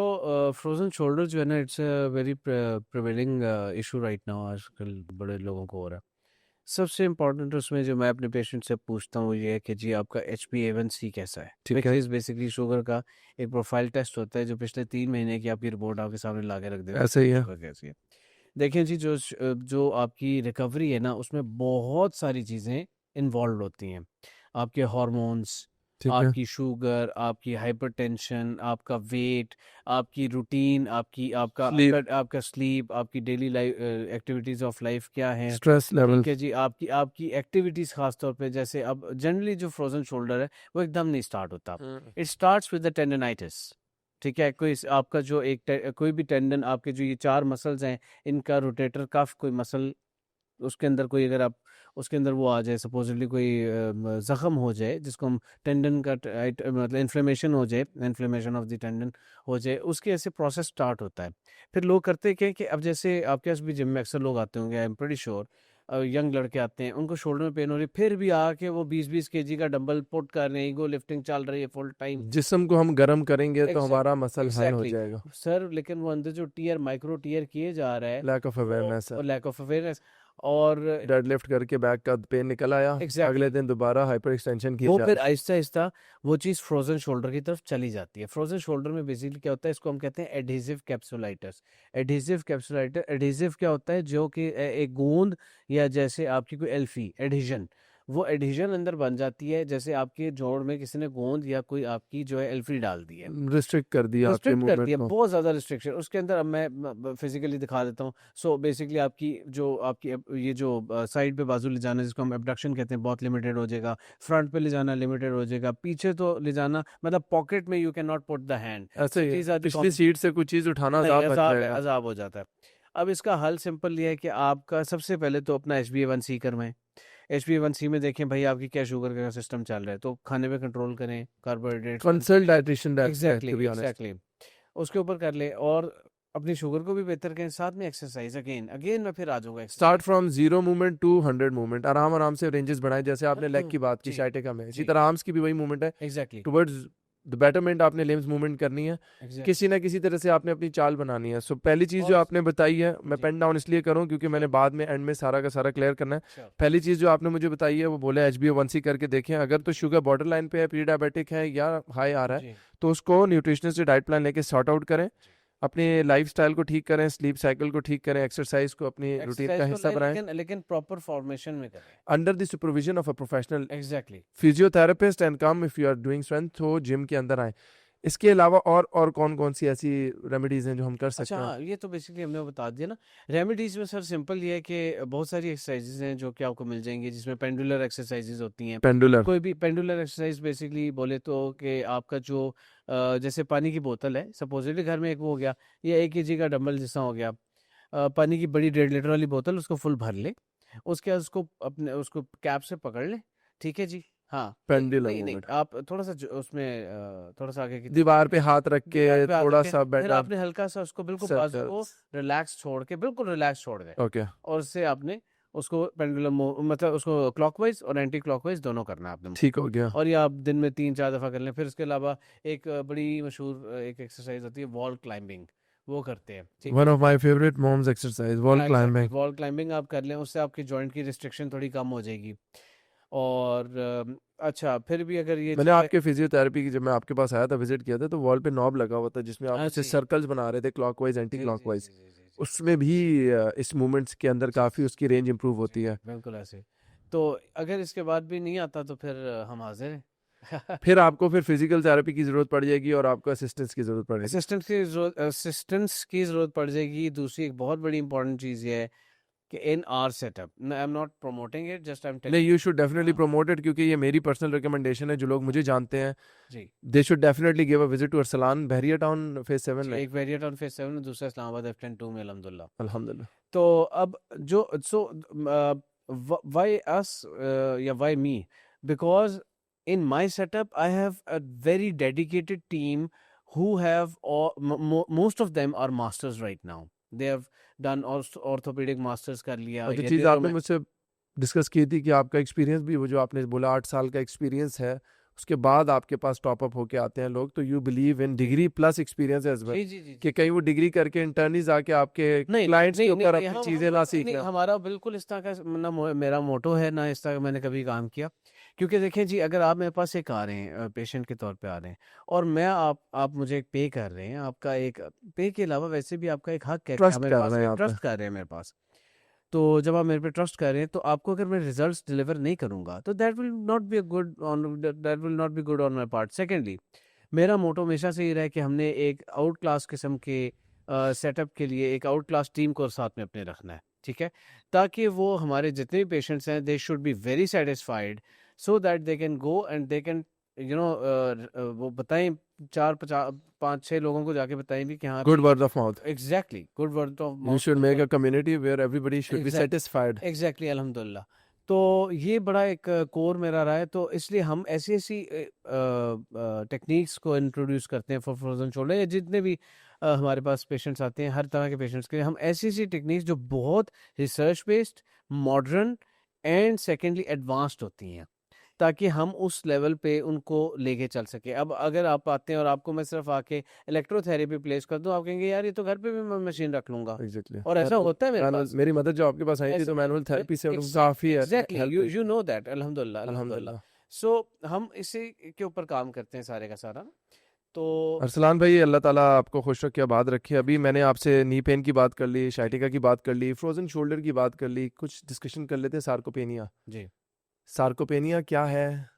S2: फ्रोजन शोल्डर जो है ना, it's a very prevailing issue right now, आजकल बड़े लोगों को हो रहा है। सबसे इम्पोर्टेंट उसमें जो मैं अपने पेशेंट से पूछता हूँ वो ये है कि जी आपका HbA1c कैसा है,
S1: ठीक
S2: विच
S1: है,
S2: इज़ बेसिकली शुगर का एक प्रोफाइल टेस्ट होता है जो पिछले 3 महीने की आपकी रिपोर्ट आपके सामने ला के रख देता है
S1: ऐसा ही
S2: कि
S1: है।
S2: शुगर कैसी है। देखें जी, जो आपकी रिकवरी है ना उसमें बहुत सारी चीज़ें इन्वॉल्व होती हैं। आपके हार्मोन्स,
S1: ठीक है,
S2: आपकी शुगर, आपकी हाइपरटेंशन, आपका वेट, आपकी रूटीन, आपकी आपका
S1: स्लीप,
S2: आपका आपका स्लीप, आपकी daily life activities of life क्या है,
S1: स्ट्रेस लेवल।
S2: ठीक है जी। आपकी आपकी एक्टिविटीज़ खास तौर पे, जैसे अब जनरली जो फ्रोजन शोल्डर है वो एकदम नहीं स्टार्ट होता, it starts with the tendinitis, ठीक है। आपका जो कोई भी टेंडन, आपके जो ये 4 मसल्स हैं, इनका रोटेटर कफ कोई मसल, उसके अंदर कोई अगर आप उसके अंदर वो आ जाए, सपोजिटली कोई जख्म हो जाए जिसको हम टेंडन का मतलब इन्फ्लेमेशन हो जाए, इन्फ्लेमेशन ऑफ द टेंडन हो जाए, उसके ऐसे प्रोसेस स्टार्ट होता है। फिर लोग करते क्या कि अब जैसे आपके पास भी जिम में अक्सर लोग आते होंगे, I am pretty sure, young लड़के आते हैं, उनको शोल्डर में पेन हो रही है, फिर भी आके वो 20-20 केजी का डंबल पुट कर रहे हैं, ईगो लिफ्टिंग चल रही है फुल टाइम।
S1: जिस्म को हम गर्म करेंगे तो हमारा मसल हाई हो
S2: एग्जैक्टली
S1: जाएगा।
S2: सर, लेकिन वो अंदर जो टीयर माइक्रो टीयर किए जा रहा है,
S1: लैक ऑफ अवेयरनेस है।
S2: और लैक ऑफ अवेयरनेस, और
S1: डेडलिफ्ट करके बैक का पेन निकल आया, अगले
S2: एग्जैक्टली
S1: दिन दोबारा हाइपर एक्सटेंशन किया
S2: वो
S1: जा
S2: फिर
S1: रहा
S2: आहिस्ता आहिस्ता वो चीज़ फ्रोजन शोल्डर की तरफ चली जाती है। फ्रोजन शोल्डर में बेसिकली क्या होता है, इसको हम कहते हैं एडहेसिव कैप्सुलाइटिस। एडहेसिव क्या होता है, जो कि एक गूंद या जैसे आपकी कोई एल्फी एडहेजन, वो एडहेजन अंदर बन जाती है, जैसे आपके जोड़ में किसी ने गोंद या कोई आपकी जो है एल्फी डाल दी है,
S1: है, रिस्ट्रिक्ट कर दिया आपके
S2: रिस्ट्रिक्ट कर
S1: मूवमेंट
S2: दिया,
S1: को।
S2: बहुत ज़्यादा रिस्ट्रिक्शन उसके अंदर। अब मैं फिजिकली दिखा देता हूँ। सो बेसिकली आपकी ये जो साइड पे बाजू ले जाना जिसको हम एबडक्शन कहते हैं, बहुत लिमिटेड हो जाएगा। फ्रंट पे ले जाना लिमिटेड हो जाएगा। पीछे तो ले जाना मतलब पॉकेट में you can not put the hand.
S1: ऐसे
S2: सो
S1: ही है,
S2: दीज आर द
S1: पिछली सीट से कुछ चीज उठाना अजाब बन
S2: अजाब
S1: जाएगा।
S2: अजाब हो जाता है। अब इसका हल सिंपल ये है कि आपका सबसे पहले तो अपना HbA1c करवाएं। HbA1c में देखें भाई आपकी क्या शुगर का सिस्टम चल रहा है, तो खाने पे कंट्रोल करें, carbohydrates
S1: consult dietitian, that's
S2: exactly
S1: to be honest.
S2: Exactly उसके ऊपर कर ले, और अपनी शुगर को भी बेहतर करें, साथ में एक्सरसाइज। अगेन अगेन मैं फिर आ जाऊंगा
S1: start
S2: exercise.
S1: From 0 movement to 100 movement, आराम आराम से रेंजेस बढ़ाएं। जैसे आपने लेग की बात की
S2: जी
S1: शाइटिका में, इसी
S2: जी
S1: तरह आर्म्स की भी वही मूवमेंट है।
S2: एग्जैक्टली
S1: टुवर्ड्स द बेटरमेंट आपने लिम्स मूवमेंट करनी है,
S2: एग्जैक्टली
S1: किसी ना किसी तरह से आपने अपनी चाल बनानी है। सो पहली चीज़ जो
S2: और
S1: आपने बताई है, मैं
S2: जी
S1: पेन डाउन इसलिए करूं क्योंकि मैंने
S2: श्योर
S1: बाद में एंड में सारा का सारा क्लियर करना है।
S2: श्योर
S1: पहली चीज़ जो आपने मुझे बताई है वो बोले HbA1c करके देखें। अगर तो
S2: जी
S1: शुगर बॉर्डर लाइन पे है, प्री डायबिटिक है या हाई आ रहा है,
S2: जी
S1: तो उसको न्यूट्रिशनिस्ट से डाइट प्लान लेके सॉर्ट आउट करें,
S2: जी
S1: अपने लाइफस्टाइल को ठीक करें, स्लीप साइकिल को ठीक करें, एक्सरसाइज को अपनी रूटीन का
S2: एक्सरसाइज को
S1: हिस्सा बनाएं,
S2: लेकिन प्रॉपर फॉर्मेशन में करें।
S1: Under the supervision of a professional
S2: exactly
S1: physiotherapist and come if you are doing strength, तो जिम के अंदर आए। इसके अलावा और कौन कौन सी ऐसी रेमेडीज हैं जो हम कर सकते
S2: अच्छा
S1: हैं?
S2: हाँ, ये तो बेसिकली हमने बता दिया ना। रेमेडीज में सर सिंपल ये है कि बहुत सारी एक्सरसाइजेज हैं जो कि आपको मिल जाएंगी, जिसमें पेंडुलर एक्सरसाइजेज होती हैं।
S1: पेंडुलर।
S2: कोई भी पेंडुलर एक्सरसाइज बेसिकली बोले तो कि आपका जो जैसे पानी की बोतल है, सपोजिटली घर में एक वो हो गया, या 1 kg का डंबल जैसा हो गया, पानी की बड़ी 1.5 लीटर वाली बोतल, उसको फुल भर ले, उसके बाद उसको कैप से पकड़ ले, ठीक है जी। हाँ
S1: पेंडुलर
S2: नहीं नहीं,
S1: मूवमेंट,
S2: आप थोड़ा सा उसमें थोड़ा सा आगे की तरफ
S1: दीवार पे हाथ रख के
S2: दीवार पे हाथ
S1: थोड़ा
S2: रखें,
S1: सा
S2: फिर
S1: बेटा
S2: आपने हल्का सा उसको बिल्कुल बाजू को
S1: सर्कल्स।
S2: रिलैक्स छोड़ के, बिल्कुल रिलैक्स छोड़ दें,
S1: ओके,
S2: और उससे आपने उसको पेंडुलम मतलब उसको क्लॉकवाइज और एंटी क्लॉकवाइज दोनों करना है आपने।
S1: ठीक हो गया।
S2: और ये आप दिन में 3-4 दफ़ा कर लें। फिर इसके अलावा एक बड़ी मशहूर एक एक्सरसाइज होती है वॉल क्लाइंबिंग, वो करते हैं, ठीक
S1: वन
S2: है।
S1: Of my favourite moms exercise, wall
S2: exactly,
S1: climbing.
S2: Wall climbing आप कर लें, उससे आपकी जॉइंट की रिस्ट्रिक्शन थोड़ी कम हो जाएगी। और अच्छा, फिर भी अगर ये
S1: मैंने
S2: चीज़ें
S1: आपके फिजियोथेरेपी की, जब मैं आपके पास आया था विजिट किया था, तो वॉल पे नॉब लगा हुआ था जिसमें आप ऐसे
S2: जी
S1: सर्कल्स बना रहे थे, क्लॉकवाइज एंटी
S2: जी जी
S1: क्लॉकवाइज।
S2: जी जी जी जी
S1: उसमें भी इस मूवमेंट्स के अंदर
S2: जी
S1: काफ़ी उसकी रेंज इंप्रूव
S2: जी
S1: होती
S2: जी
S1: है।
S2: बिल्कुल ऐसे। तो अगर इसके बाद भी नहीं आता तो फिर हम हाजिर हैं।
S1: फिर आपको फिर फिजिकल थेरेपी की ज़रूरत पड़ जाएगी और आपको असिस्टेंस की ज़रूरत पड़ेगी।
S2: असिस्टेंस की ज़रूरत पड़ जाएगी। दूसरी एक बहुत बड़ी इंपॉर्टेंट चीज़ ये है कि in our setup, I am not promoting it, just I am
S1: नहीं,
S2: टेलिंग।
S1: यू शुड डेफिनेटली
S2: हाँ
S1: प्रमोट इट, क्योंकि ये मेरी पर्सनल रिकमेंडेशन है। जो लोग
S2: हाँ
S1: मुझे जानते हैं,
S2: जी
S1: they should definitely give a visit to Arsalan Bahria town phase 7
S2: जी।
S1: में।
S2: एक वेरिएट ऑन फेज 7 में, दूसरा इस्लामाबाद F10-2 में, अल्हम्दुलिल्लाह।
S1: अल्हम्दुलिल्लाह।
S2: तो अब जो सो व्हाई अस या why me, because in my setup I have a very dedicated team who have most of them are masters right now. They have done orthopedic masters कर लिया
S1: और जो
S2: या
S1: चीज़
S2: दे
S1: आपने मुझसे डिस्कस की थी कि आपका एक्सपीरियंस भी, वो जो आपने बोला 8 साल का एक्सपीरियंस है, उसके बाद आपके पास टॉप अप होके आते हैं लोग, तो यू बिलीव इन
S2: जी
S1: degree plus experience as well,
S2: जी जी जी
S1: कि
S2: जी
S1: कहीं वो डिग्री करके इंटर्नीज आके आपके
S2: नहीं
S1: क्लाइंट्स के
S2: नहीं
S1: ऊपर
S2: नहीं
S1: अपनी
S2: हम
S1: चीज़ें ना
S2: नहीं,
S1: सीखना।
S2: हमारा बिल्कुल इस तरह का ना मेरा मोटो है ना इस तरह का मैंने कभी काम किया। क्योंकि देखें जी, अगर आप मेरे पास एक आ रहे हैं, पेशेंट के तौर पे आ रहे हैं, और मैं आप मुझे एक पे कर रहे हैं, आपका एक पे के अलावा वैसे भी आपका एक हक है कि आप
S1: ट्रस्ट
S2: मेरे
S1: कर
S2: पास
S1: रहे हैं आप पे।
S2: ट्रस्ट कर रहे हैं मेरे पास। तो जब आप मेरे पे ट्रस्ट कर रहे हैं, तो आपको अगर मैं रिजल्ट्स डिलीवर नहीं करूंगा तो that will not be good on my part. Secondly, मेरा मोटो हमेशा से ये रहा है कि हमने एक आउट क्लास किस्म के सेटअप के लिए एक आउट क्लास टीम को साथ में अपने रखना है, ठीक है, ताकि वो हमारे जितने भी पेशेंट्स हैं they should be very satisfied, so that they can go and they can वो बताएं 4-5-6 लोगों को जाके बताएं भी कि हाँ
S1: गुड
S2: भाई,
S1: word of mouth.
S2: Exactly, good word of
S1: you should
S2: mouth.
S1: Make a community where everybody should be satisfied.
S2: Exactly, अल्हम्दुलिल्लाह। तो ये बड़ा एक कोर मेरा रहा है, तो इसलिए हम ऐसी ऐसी टेक्निक्स को इंट्रोड्यूस करते हैं फॉर फ्रोजन शोल्डर, या जितने भी हमारे पास पेशेंट्स आते हैं, हर तरह के पेशेंट्स के लिए हम ऐसी ऐसी टेक्निक्स जो बहुत research based, modern and secondly advanced होती हैं, ताकि हम उस लेवल पे उनको लेके चल सके। अब अगर आप आते हैं और आपको मैं सिर्फ आके इलेक्ट्रोथेरेपी प्लेस कर दूं, आप कहेंगे यार ये तो घर पे भी मैं मशीन रख लूंगा,
S1: एग्जैक्टली।
S2: और ऐसा होता है मेरे
S1: मैनुअल,
S2: पास।
S1: मेरी मदर जो आपके पास आई थी, तो मैनुअल थेरेपी से उनको काफ़ी
S2: एग्जैक्टली,
S1: हेल्प
S2: यू
S1: हुई
S2: यू
S1: थी।
S2: नो दैट, अल्हम्दुलिल्लाह अल्हम्दुलिल्लाह।
S1: अल्हम्दुलिल्लाह।
S2: सो हम इसी के ऊपर काम करते हैं सारे का सारा। तो
S1: अरसलान भाई, अल्लाह ताला आपको खुश रखे, आबाद रखे। अभी मैंने आपसे नी पेन की बात कर ली, शाइटिका की बात कर ली, फ्रोजन शोल्डर की बात कर ली, कुछ डिस्कशन कर लेते हैं सार्कोपेनिया।
S2: जी,
S1: सार्कोपेनिया क्या है,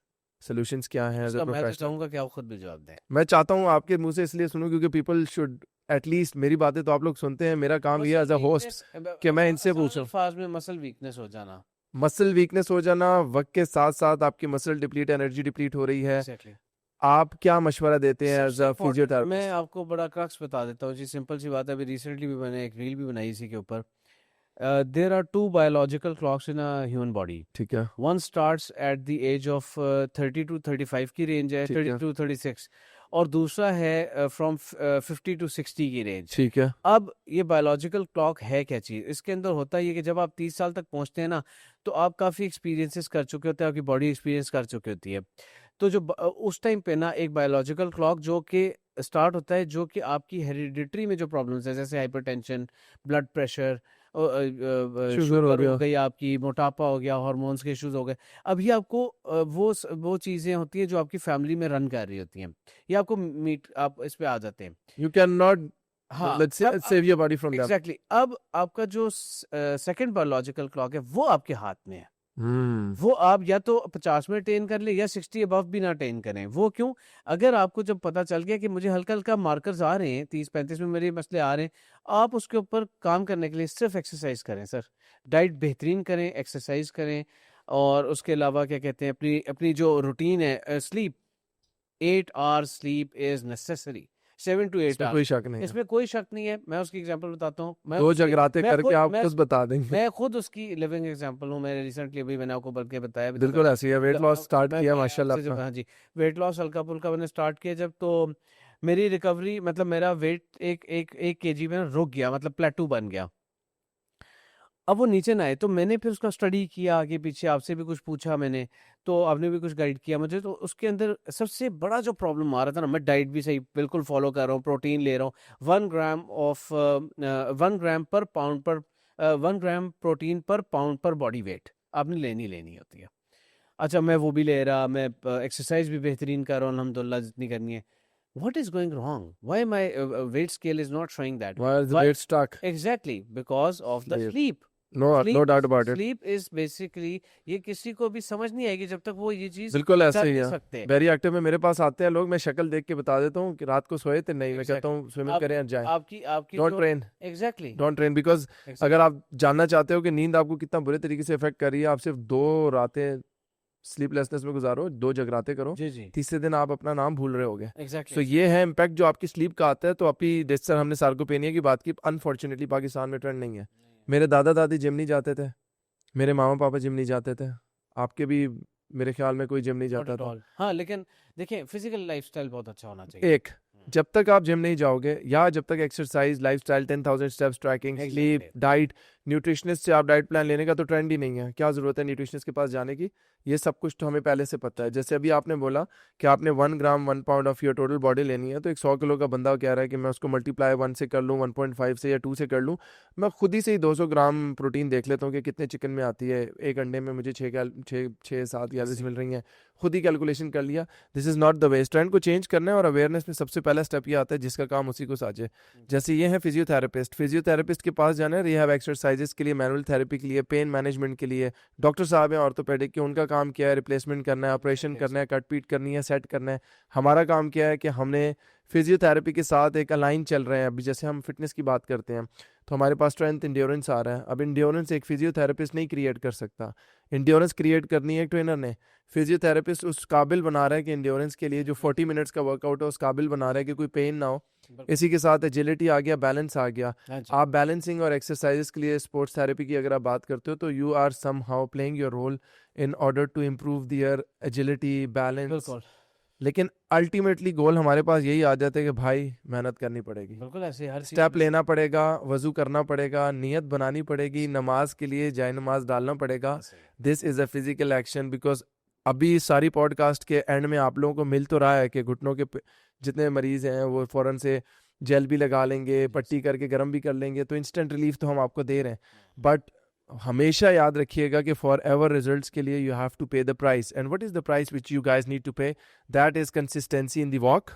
S1: सोल्यूशंस क्या हैं एज अ
S2: उसका मैं तो
S1: प्रोफेशनल?
S2: चाहूंगा कि आप खुद भी जवाब दें।
S1: मैं चाहता हूँ आपके मुंह से इसलिए सुनूं, क्योंकि पीपल शुड एटलीस्ट, मेरी बातें तो आप लोग सुनते हैं, मेरा काम ये
S2: muscle
S1: as a host
S2: weakness,
S1: कि मैं इनसे
S2: आसान
S1: पूछूं।
S2: अल्फाज में मसल वीकनेस हो जाना।
S1: मसल वीकनेस हो जाना, वक्त के साथ साथ आपकी मसल डिप्लीट, एनर्जी डिप्लीट हो रही है,
S2: एग्जैक्टली,
S1: आप क्या मशवरा देते हैं एज
S2: सबसे
S1: अ
S2: इम्पोर्टेंट मैं
S1: फिजियोथेरेपिस्ट?
S2: आपको बड़ा क्रक्स बता देता हूँ जी, सिंपल सी बात है। अभी रिसेंटली भी मैंने एक रील भी बनाई इसी के ऊपर। There are two biological clocks in a human body.
S1: ठीक है।
S2: One starts at the age of 30 to 35 की रेंज है,
S1: ठीक
S2: थर्टी
S1: है।
S2: टू थर्टी सिक्स और दूसरा है फ्रॉम 50 to 60 की रेंज।
S1: ठीक है।
S2: अब ये बायोलॉजिकल क्लॉक है क्या चीज़? इसके अंदर होता है ये कि जब आप 30 साल तक पहुंचते हैं ना, तो आप काफ़ी एक्सपीरियंसेस कर चुके होते हैं, आपकी बॉडी एक्सपीरियंस कर चुकी होती है। तो जो उस टाइम पे ना एक बायोलॉजिकल क्लॉक जो कि स्टार्ट होता है, जो कि आपकी हेरिडिटरी में जो प्रॉब्लम्स है, जैसे हाइपरटेंशन, ब्लड प्रेशर,
S1: शुगर हो
S2: शुगर हो
S1: गया।
S2: गई आपकी, मोटापा हो गया, हार्मोन्स के इश्यूज हो गए। अभी आपको वो चीज़ें होती हैं जो आपकी फैमिली में रन कर रही होती हैं, ये आपको मीट आप इस पे आ जाते हैं।
S1: यू कैन नॉट,
S2: हाँ,
S1: लेट्स
S2: अब
S1: save your body from that.
S2: Exactly, अब आपका जो सेकंड बायोलॉजिकल क्लॉक है वो आपके हाथ में है।
S1: हम्म।
S2: वो आप या तो 50 में टेन कर ले या 60 अबव भी ना टेन करें। वो क्यों? अगर आपको जब पता चल गया कि मुझे हल्का हल्का मार्कर्स आ रहे हैं, 30-35 में मेरे मसले आ रहे हैं, आप उसके ऊपर काम करने के लिए सिर्फ एक्सरसाइज करें सर। डाइट बेहतरीन करें, एक्सरसाइज करें, और उसके अलावा क्या कहते हैं, अपनी अपनी जो रूटीन है, sleep, 8 hours sleep is necessary, 7 to 8
S1: इसमें कोई
S2: आवर्स।
S1: शक नहीं है।
S2: इसमें कोई शक नहीं है। मैं उसकी एग्जांपल बताता हूँ।
S1: दो जगराते करके आप कुछ बता देंगे।
S2: मैं खुद उसकी लिविंग एग्जांपल हूँ। मैंने रिसेंटली अभी मैंने आपको बल्कि बताया भी था
S1: बिल्कुल ऐसी है, वेट लॉस स्टार्ट
S2: मैं
S1: किया
S2: मैं
S1: माशाल्लाह
S2: आपसे जब,
S1: अपना।
S2: हाँ जी, वेट लॉस हल्का फुल्का मैंने स्टार्ट किया जब, तो मेरी रिकवरी, मतलब मेरा वेट एक एक 1 kg में रुक गया, मतलब प्लेटू बन गया। अब वो नीचे ना आए, तो मैंने फिर उसका स्टडी किया आगे पीछे, आपसे भी कुछ पूछा मैंने, तो आपने भी कुछ गाइड किया मुझे, तो उसके अंदर सबसे बड़ा जो प्रॉब्लम आ रहा था ना, मैं डाइट भी सही बिल्कुल फॉलो कर रहा हूँ, प्रोटीन ले रहा हूँ, 1 ग्राम पर पाउंड पर 1 ग्राम प्रोटीन पर पाउंड पर बॉडी वेट आपने लेनी होती है। अच्छा, मैं वो भी ले रहा, मैं एक्सरसाइज भी बेहतरीन कर रहा हूँ अल्हम्दुलिल्लाह जितनी करनी है। What is going wrong? Why my weight scale is not showing that?
S1: Why is the
S2: Why?
S1: weight stuck?
S2: Exactly, because of the
S1: Sleep.
S2: sleep.
S1: No
S2: Sleep,
S1: doubt about it.
S2: sleep is basically, ये किसी को भी समझ नहीं आएगी जब तक वो ये चीज
S1: बिल्कुल ऐसे
S2: कर
S1: ही
S2: नहीं
S1: है।
S2: सकते।
S1: वेरी एक्टिव में मेरे पास आते हैं लोग, मैं शक्ल देख के बता देता हूँ कि रात को सोए थे नहीं, मैं कहता
S2: Exactly.
S1: हूँ स्विमिंग
S2: आप
S1: करें और जाएं।
S2: आपकी
S1: डोंट
S2: जो
S1: train,
S2: exactly
S1: don't train, because अगर आप जानना चाहते हो कि नींद आपको कितना बुरे तरीके से इफेक्ट कर रही है, आप सिर्फ 2 रातें स्लीपलेसनेस में गुजारो, 2 जगराते करो,
S2: जी जी
S1: तीसरे दिन आप अपना नाम भूल रहे होगे।
S2: एग्जैक्टली
S1: सो ये है इम्पैक्ट जो आपकी स्लीप का आता है। तो अभी जैसे सर हमने सार्कोपेनिया की बात की, अनफॉर्चुनेटली पाकिस्तान में ट्रेंड नहीं है। मेरे दादा दादी जिम नहीं जाते थे, मेरे मामा पापा जिम नहीं जाते थे, आपके भी मेरे ख्याल में कोई जिम नहीं
S2: नॉट
S1: जाता
S2: एट
S1: था।
S2: ऑल। हाँ, लेकिन देखिए फिजिकल लाइफस्टाइल बहुत अच्छा होना चाहिए।
S1: एक, जब तक आप जिम नहीं जाओगे या जब तक exercise, lifestyle, 10,000 steps tracking, sleep,
S2: Exactly.
S1: Diet, nutritionist से आप डाइट प्लान लेने का तो ट्रेंड ही नहीं है। क्या ज़रूरत है न्यूट्रिशनिस्ट के पास जाने की? ये सब कुछ तो हमें पहले से पता है। जैसे अभी आपने बोला कि आपने 1 ग्राम 1 pound of your total body लेनी है, तो एक 100 किलो का बंदा कह रहा है कि मैं उसको मल्टीप्लाई 1 से कर लूँ, 1.5 से या 2 से कर लूँ। मैं खुद ही से ही 200 ग्राम प्रोटीन देख लेता हूँ कि कितने चिकन में आती है, एक अंडे में मुझे 6-7 कैलोरीज मिल रही हैं, खुद ही कैलकुलेशन कर लिया। This is not the way. Trend को चेंज करना है और अवेयरनेस में सबसे पहला स्टेप ये आता है जिसका काम उसी को साझे। जैसे ये है फिजियोथेरेपिस्ट के पास जाना है, रिहैब एक्सरसाइजेस के लिए, मैनुअल थेरेपी के लिए, पेन मैनेजमेंट के लिए। डॉक्टर साहब हैं ऑर्थोपेडिक के, उनका काम क्या है? रिप्लेसमेंट करना है, ऑपरेशन करना है, कट पीट करनी है, सेट करना है। हमारा काम क्या है कि हमने फिजियोथेरेपी के साथ एक अलाइन चल रहे हैं। अभी जैसे हम फिटनेस की बात करते हैं तो हमारे पास स्ट्रेंथ इंड्योरेंस आ रहा है। अब इंड्योरेंस एक फिजियोथेरेपिस्ट नहीं क्रिएट कर सकता, इंड्योरेंस क्रिएट करनी है एक ट्रेनर ने। फिजियोथेरेपिस्ट उस काबिल बना रहा है कि इंड्योरेंस के लिए जो 40 मिनट्स का वर्कआउट है उस काबिल बना रहा है कि कोई पेन ना हो। इसी के साथ एजिलिटी आ गया, बैलेंस आ गया।
S2: हाँ जी,
S1: आप बैलेंसिंग और एक्सरसाइजेस के लिए स्पोर्ट्स थेरेपी की अगर आप बात करते हो तो you are somehow playing your role in order to improve their agility, balance.
S2: बिल्कुल
S1: लेकिन अल्टीमेटली गोल हमारे पास यही आ जाता है कि भाई मेहनत करनी पड़ेगी,
S2: बिल्कुल ऐसे हर चीज
S1: स्टेप
S2: में।
S1: लेना पड़ेगा, वजू करना पड़ेगा, नियत बनानी पड़ेगी, नमाज के लिए जाए नमाज डालना पड़ेगा।
S2: ऐसे ही।
S1: This is a physical action. Because अभी सारी पॉडकास्ट के एंड में आप लोगों को मिल तो रहा है कि घुटनों के जितने मरीज हैं वो फ़ौरन से जेल भी लगा लेंगे, पट्टी करके गर्म भी कर लेंगे, तो इंस्टेंट रिलीफ तो हम आपको दे रहे हैं। बट हमेशा याद रखिएगा कि फॉर एवर रिजल्ट्स के लिए you have to pay the price. And what is the price which you guys need to pay? That is consistency in the walk,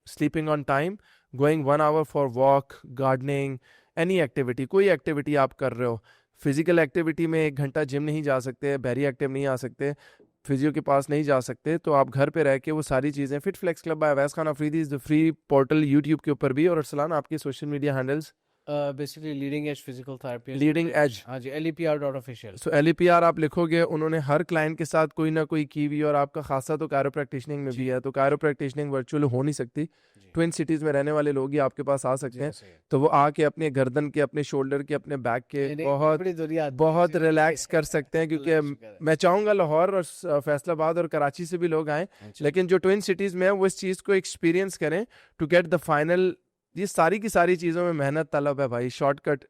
S1: sleeping on time, going 1 hour for walk, gardening, any activity. कोई activity आप कर रहे हो, physical activity में 1 घंटा gym नहीं जा सकते, बैरी एक्टिव नहीं आ सकते, फिजियो के पास नहीं जा सकते, तो आप घर पे रह के वो सारी चीज़ें। Fit flex club by Awais Khan Afridi is the free portal YouTube के ऊपर भी। और अरसलान आपके social media handles?
S2: Basically leading edge physical therapy.
S1: Leading edge,
S2: हाँ जी, LEPR.official।
S1: सो LEPR आप लिखोगे, उन्होंने हर क्लाइंट के साथ कोई ना कोई की हुई। और आपका खासा तो कायरो प्रैक्टिशनिंग में भी है, तो कायरो प्रैक्टिशनिंग वर्चुअल हो नहीं सकती। ट्विन सिटीज़ में रहने वाले लोग ही आपके पास आ सकते हैं। तो वो आके अपने गर्दन के, अपने शोल्डर के, अपने बैक के बहुत रिलैक्स कर सकते हैं। क्योंकि मैं चाहूँगा लाहौर और फैसलाबाद और कराची से भी लोग आएँ, लेकिन जो ट्विन सिटीज़ में है वो इस चीज़ को एक्सपीरियंस करें टू गेट द फाइनल। ये सारी की सारी चीज़ों में मेहनत तलब है भाई। Shortcut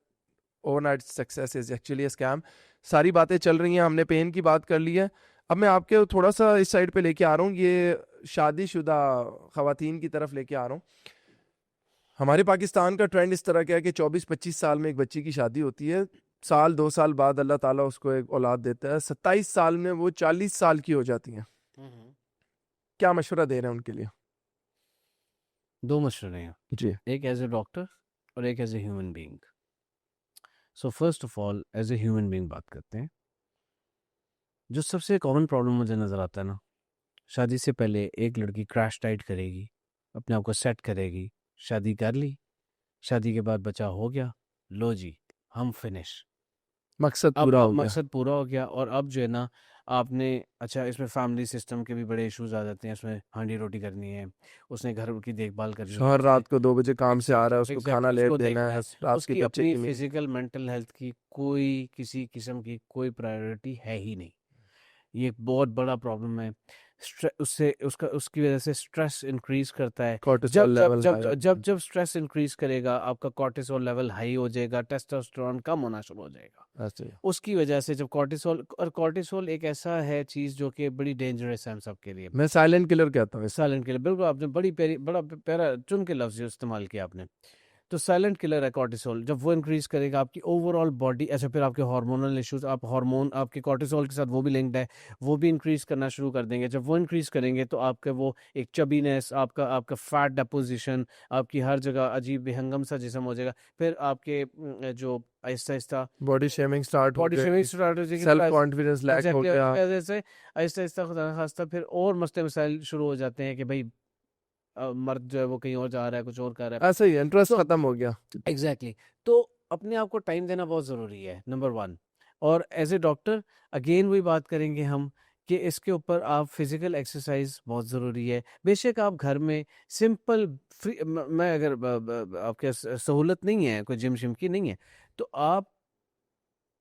S1: overnight success is actually a scam. सारी बातें चल रही हैं, हमने पेन की बात कर ली है। अब मैं आपके थोड़ा सा इस साइड पे लेके आ रहा हूँ, ये शादीशुदा ख़वातीन की तरफ लेके आ रहा हूँ। हमारे पाकिस्तान का ट्रेंड इस तरह का है कि 24-25 साल में एक बच्ची की शादी होती है, साल 2 साल बाद अल्लाह ताला उसको एक औलाद देता है, 27 साल में वो 40 साल की हो जाती हैं। क्या मशवरा दे रहे हैं उनके लिए?
S2: 2 मशवरे हैं,
S1: जी
S2: एक एज ए डॉक्टर और एक as a human being. So first of all as a human being बात करते हैं। जो सबसे कॉमन प्रॉब्लम मुझे नज़र आता है ना, शादी से पहले एक लड़की क्रैश डाइट करेगी, अपने आप को सेट करेगी, शादी कर ली, शादी के बाद बच्चा हो गया, लो जी हम फिनिश,
S1: मकसद
S2: अब
S1: पूरा हो गया।
S2: मकसद पूरा हो गया। और अब जो है ना आपने, अच्छा इसमें फैमिली सिस्टम के भी बड़े इश्यूज आ जाते हैं, इसमें हांडी रोटी करनी है, उसने घर की देखभाल करनी है,
S1: शोहर रात को 2 बजे काम से आ रहा है, उसको
S2: Exactly,
S1: खाना लेट
S2: उसको
S1: देना
S2: देखना
S1: है,
S2: है,
S1: रात की
S2: उसकी
S1: बच्चे
S2: अपनी
S1: की
S2: फिजिकल मेंटल हेल्थ की कोई किसी किस्म की कोई प्रायोरिटी है ही नहीं। ये एक बहुत बड़ा प्रॉब्लम है। उससे उसकी वजह से स्ट्रेस इंक्रीज करता है।
S1: कोर्टिसोल लेवल हाई
S2: जब स्ट्रेस इंक्रीज करेगा, आपका कॉर्टिसोल लेवल हाई हो जाएगा, टेस्टोस्टेरोन कम होना शुरू हो जाएगा।
S1: ऐसे ही।
S2: उसकी वजह से जब कॉर्टिसोल एक ऐसा है चीज जो कि बड़ी डेंजरस है हम सब के लिए।
S1: मैं साइलेंट किलर कहता हूँ इसको।
S2: साइलेंट किलर, बिल्कुल आपने बड़ा प्यारा चुन के लफ्ज इस्तेमाल किया आपने। तो साइलेंट किलर है कॉर्टिसोल। जब वो इंक्रीज करेगा आपकी ओवरऑल बॉडी, ऐसे फिर आपके हार्मोनल इश्यूज, आप हार्मोन आपके कॉर्टिसोल के साथ वो भी लिंक्ड है, वो भी इंक्रीज करना शुरू कर देंगे। जब वो इंक्रीज करेंगे तो आपका वो एक चबीनेस, आपका फैट डेपोजिशन, आपकी हर जगह अजीब बेहंगम सा जिस्म हो जाएगा। फिर आपके जो Aahista Aahista
S1: body shaming start हो
S2: बॉडी शेमिंग
S1: गई,
S2: स्टार्ट हो जाएगी।
S1: सेल्फ कॉन्फिडेंस लैक हो गया।
S2: ऐसे आहिस्ता आहिस्ता खुदा ना खास्ता फिर और मसले मसाइल शुरू हो जाते हैं कि भाई मर्द जो है वो कहीं और जा रहा है, कुछ और कर रहा है।
S1: ऐसा ही इंटरेस्ट
S2: तो
S1: खत्म हो गया।
S2: एग्जैक्टली तो अपने आप को टाइम देना बहुत ज़रूरी है, नंबर 1। और एज ए डॉक्टर अगेन वही बात करेंगे हम कि इसके ऊपर आप फिजिकल एक्सरसाइज बहुत ज़रूरी है। बेशक आप घर में सिंपल फ्री, मैं अगर आपके सहूलत नहीं है, कोई जिम शिम की नहीं है, तो आप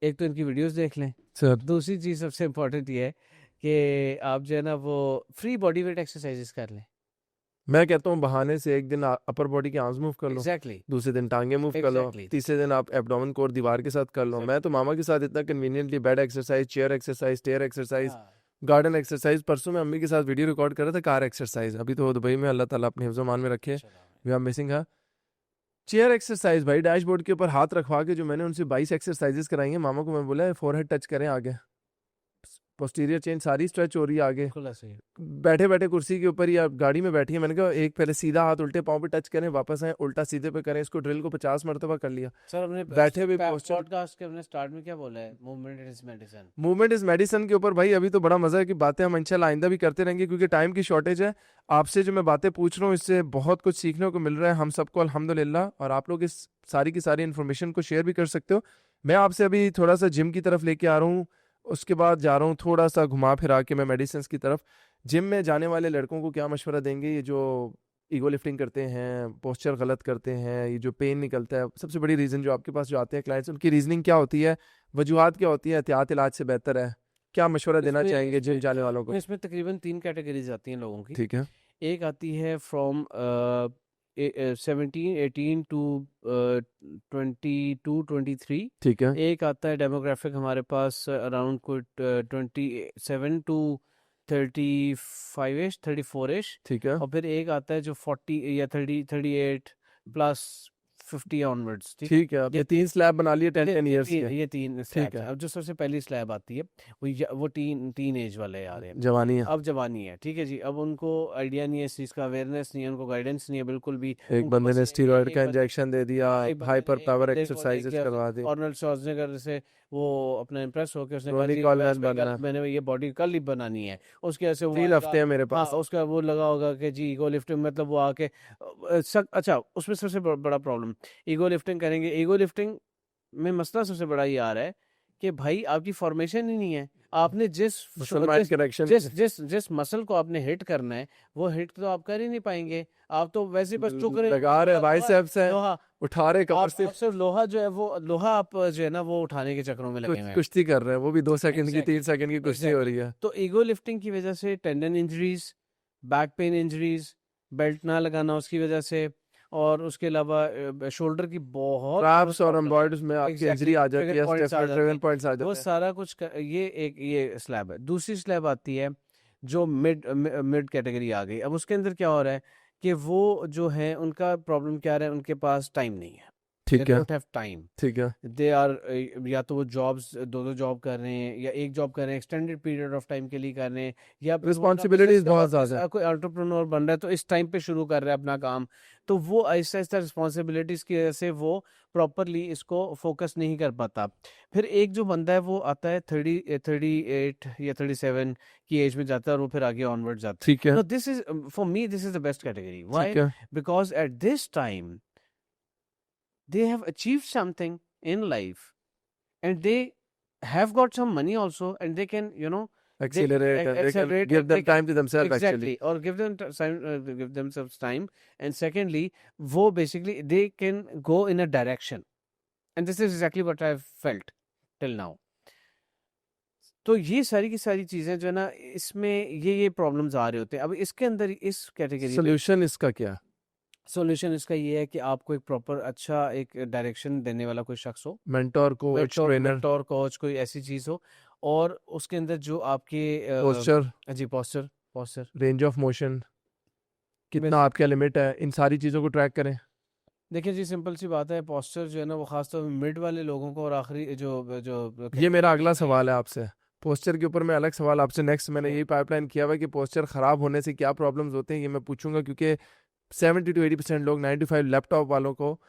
S2: एक तो इनकी वीडियोस देख लें।
S1: सर
S2: दूसरी चीज़ सबसे इम्पोर्टेंट ये है कि आप जो है ना वो फ्री बॉडी वेट एक्सरसाइजेस कर लें।
S1: मैं कहता हूँ बहाने से एक दिन अपर बॉडी के आर्म्स मूव कर लो,
S2: एग्जैक्टली
S1: दूसरे दिन टांगे मूव कर लो,
S2: एग्जैक्टली
S1: तीसरे दिन आप एब्डोमेन कोर दीवार के साथ कर लो। मैं तो मामा के साथ इतना conveniently bed exercise, chair exercise, stair exercise, garden exercise, परसों मैं अम्मी के साथ वीडियो रिकॉर्ड कर रहा था कार एक्सरसाइज। अभी तो दुबई में, अल्लाह ताला अपने हिफ्ज़ मान में रखे, we are missing her. Chair exercise भाई, डैशबोर्ड के ऊपर हाथ रखवा के जो मैंने उनसे 22 एक्सरसाइजेस कराई हैं, मामा को मैं बोला फोरहेड टच करें आगे, पोस्टीरियर चेन सारी स्ट्रेच हो रही है आगे।
S2: बिल्कुल ऐसे ही।
S1: बैठे बैठे कुर्सी के ऊपर या गाड़ी में बैठी है, मैंने कहा एक पहले सीधा हाथ उल्टे पाँव पे टच करें, वापस आए उल्टा सीधे पे करें। इसको ड्रिल को 50 मरतबा कर लिया।
S2: सर हमने
S1: बैठे हुए posture-
S2: पॉडकास्ट के हमने स्टार्ट में क्या बोला है, movement is medicine.
S1: Movement is medicine के ऊपर भाई अभी तो बड़ा मजा है कि बातें हम इंशाल्लाह आइंदा भी करते रहेंगे, क्योंकि टाइम की शॉर्टेज है। आपसे जो मैं बातें पूछ रहा हूँ इससे बहुत कुछ सीखने को मिल रहा है हम सबको अल्हम्दुलिल्लाह, और आप लोग इस सारी की सारी इन्फॉर्मेशन को शेयर भी कर सकते हो। मैं आपसे अभी थोड़ा सा जिम की तरफ लेके आ रहा हूँ, उसके बाद जा रहा हूँ थोड़ा सा घुमा फिरा के मैं मेडिसिन की तरफ। जिम में जाने वाले लड़कों को क्या मशवरा देंगे, ये जो ईगो लिफ्टिंग करते हैं, पोस्चर गलत करते हैं, ये जो पेन निकलता है, सबसे बड़ी रीज़न जो आपके पास जो आते हैं क्लाइंट्स, उनकी रीजनिंग क्या होती है, वजूहात क्या होती है, एहतियात इलाज से बेहतर है, क्या मशवरा देना चाहेंगे जिम जाने वालों को?
S2: इसमें तकरीबन 3 कैटेगरीज आती हैं लोगों की।
S1: ठीक है।
S2: एक आती है फ्रॉम 17-18 टू 22-23।
S1: ठीक है।
S2: एक आता है डेमोग्राफिक हमारे पास अराउंड कोई 27 टू 35 इश 34 इश।
S1: ठीक है।
S2: और फिर एक आता है जो 40 या 38 प्लस 50 ऑनवर्ड्स।
S1: ठीक है, अब ये 3 स्लैब बना लिए 10 ईयर्स के।
S2: ये 3
S1: ठीक
S2: स्लैब्स
S1: है।
S2: हैं। अब जो सबसे पहली स्लैब आती है वो टीन एज वाले आ रहे हैं।
S1: जवानी है।
S2: अब जवानी है, ठीक है जी। अब उनको आइडिया नहीं है इस चीज़ का, अवेयरनेस नहीं है, उनको गाइडेंस नहीं है बिल्कुल भी।
S1: एक
S2: उनको
S1: बंदे
S2: बस
S1: ने
S2: ये
S1: स्टीरॉयड
S2: एक
S1: का
S2: बंदे
S1: इंजेक्शन दे दिया,
S2: एक बंदे
S1: हाइपर
S2: ने
S1: पावर
S2: को
S1: एक्सरसाइजेस
S2: देख
S1: करवा दी।
S2: लिया, आर्नल्ड श्वार्ज़नेगर से वो अपना इम्प्रेस होकर उसने कहा
S1: रोनी
S2: जी
S1: कॉलमैन बनना है।
S2: मैंने ये बॉडी कल ही बनानी है। उसके ऐसे वो
S1: 3
S2: आएगा,
S1: हफ्ते हैं मेरे
S2: हाँ
S1: पास।
S2: उसका वो लगा होगा कि जी ईगो लिफ्टिंग, मतलब वो आके अच्छा उसमें सबसे बड़ा प्रॉब्लम ईगो लिफ्टिंग करेंगे। ईगो लिफ्टिंग में मसला सबसे बड़ा ये आ रहा है कि भाई आपकी फॉर्मेशन ही नहीं है। आपने
S1: मुसलमान करेक्शन
S2: जिस मसल को आपने हिट करना है वो हिट तो आप कर ही नहीं पाएंगे। आप तो वैसे ही बस चुक रहे
S1: लगा रहे बाइसेप्स है,
S2: लोहा,
S1: उठा रहे कमर
S2: आप
S1: से,
S2: सिर्फ लोहा जो है वो लोहा आप जो है ना वो उठाने के चक्करों में लगे हुए हैं।
S1: कुश्ती कर रहे हैं, वो भी 2 सेकंड की, 3
S2: Exactly,
S1: सेकंड की कुश्ती हो रही है।
S2: तो ईगो लिफ्टिंग की वजह से tendon injuries, back pain injuries, belt ना लगाना उसकी वजह से, और उसके अलावा शोल्डर की बहुत
S1: ट्रैप्स और एम्बॉयड्स में आपकी इंजरी आ जाती है, ट्रिगर पॉइंट्स आ
S2: वो
S1: जाते हैं।
S2: सारा कुछ ये स्लैब है। दूसरी स्लैब आती है जो मिड कैटेगरी आ गई। अब उसके अंदर क्या हो रहा है कि वो जो है उनका प्रॉब्लम क्या रहा है, उनके पास टाइम नहीं है।
S1: ठीक है।
S2: Don't have time.
S1: ठीक है।
S2: दे आर या तो वो जॉब्स दो जॉब कर रहे हैं, या एक जॉब कर रहे हैं एक्सटेंडेड पीरियड ऑफ टाइम के लिए कर रहे हैं, या फिर वो अपना
S1: रिस्पॉन्सिबिलिटीज
S2: business
S1: बहुत ज्यादा है।
S2: कोई एंटरप्रेन्योर बन रहा है तो इस टाइम पे शुरू कर रहा है अपना काम। तो वो आहिस्ता आहिस्ता रिस्पॉन्सिबिलिटीज की वजह से वो प्रॉपरली इसको फोकस नहीं कर पाता। फिर एक जो बंदा है वो आता है 38 या 37 की एज में जाता है और वो फिर आगे ऑनवर्ड जाता है।
S1: ठीक है।
S2: No this is for me this is the best category. Why?
S1: ठीक है।
S2: Because at this time they have achieved something in life, and they have got some money also, and they can
S1: Accelerate and they can
S2: accelerate
S1: give
S2: and they
S1: them time to themselves actually.
S2: exactly, or give them time, give themselves time. And secondly, wo basically they can go in a direction, and this is exactly what I've felt till now. तो ये सारी की सारी चीजें जो है ना, इसमें ये प्रॉब्लम्स आ रहे होते हैं। अब इसके अंदर इस कैटेगरी में
S1: सोल्यूशन इसका क्या है?
S2: सॉल्यूशन इसका ये है कि आपको एक प्रॉपर अच्छा एक डायरेक्शन देने वाला कोई शख्स हो,
S1: mentor, coach, trainer,
S2: mentor coach, कोई ऐसी चीज हो, और उसके अंदर जो आपके
S1: पोस्चर,
S2: जी पोस्चर
S1: रेंज ऑफ मोशन, कितना
S2: बेस
S1: आपका लिमिट है, इन सारी चीज़ों को ट्रैक करें।
S2: देखिए जी, सिंपल सी बात है, पोस्चर जो है ना वो खासतौर में मिड वाले लोगों को और आखिरी जो जो
S1: ये मेरा अगला सवाल है आपसे। पोस्चर के ऊपर मैं अलग सवाल आपसे नेक्स्ट, मैंने यही पाइपलाइन किया हुआ है कि पोस्चर ख़राब होने से क्या प्रॉब्लम्स होते हैं, ये मैं पूछूंगा, क्योंकि 70 to 80% लोग, 95 लैपटॉप वालों को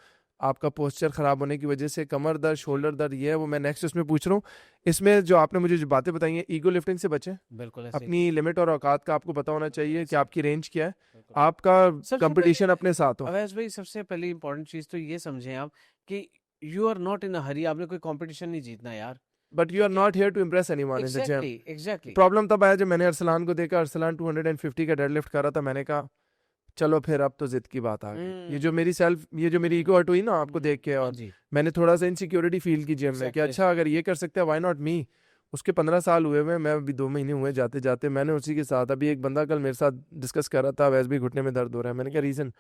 S1: आपका पोस्चर ख़राब होने की वजह से कमर दर्द, शोल्डर दर्द, ये है वो मैं नेक्स्ट उसमें पूछ रहा हूँ। इसमें जो आपने मुझे जो बातें बताई हैं, ईगो लिफ्टिंग से बचें,
S2: बिल्कुल ऐसे ही
S1: अपनी लिमिट और औकात का आपको पता होना चाहिए कि आपकी रेंज क्या है,
S2: बिल्कुल।
S1: आपका
S2: सबसे पहले
S1: कंपटीशन अपने साथ हो।
S2: अवैस भाई, सबसे पहली इंपॉर्टेंट चीज तो ये समझें आप कि you are not in a hurry, आपने कोई कंपटीशन नहीं जीतना यार।
S1: But you are not here to impress anyone in the gym.
S2: Exactly
S1: problem तब आया जब मैंने अरसलान को देखा, अरसलान 250 का डेडलिफ्ट कर रहा था, मैंने कहा चलो फिर अब तो जिद की बात आ गई। ये जो मेरी ईगो हर्ट हुई ना आपको देख के, और
S2: जी
S1: मैंने थोड़ा सा इनसिक्योरिटी फील की जिम में कि
S2: Exactly.
S1: अच्छा अगर ये कर सकते हैं व्हाई नॉट मी। उसके 15 साल हुए हुए, मैं अभी 2 महीने हुए जाते जाते, मैंने उसी के साथ, अभी एक बंदा कल मेरे साथ डिस्कस कर रहा था, वैसे भी घुटने में दर्द हो रहा है, मैंने कहा रीज़न,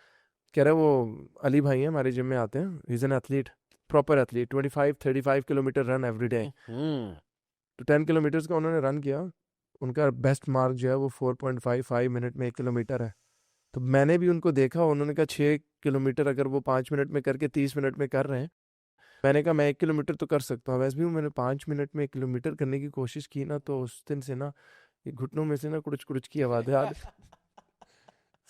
S1: कह रहा है वो अली भाई हैं हमारे जिम में आते हैं, he is an athlete, proper athlete, 25-35 kilometre run every day. तो 10 किलोमीटर्स का उन्होंने रन किया, उनका बेस्ट मार्क जो है वो 4.55 मिनट में 1 किलोमीटर है। तो मैंने भी उनको देखा, उन्होंने कहा 6 किलोमीटर अगर वो 5 मिनट में करके 30 मिनट में कर रहे हैं, मैंने कहा मैं 1 किलोमीटर तो कर सकता हूँ। वैसे भी मैंने 5 मिनट में 1 किलोमीटर करने की कोशिश की ना, तो उस दिन से ना ये घुटनों में से ना कुछ कुछ की आवाज़ आ रही।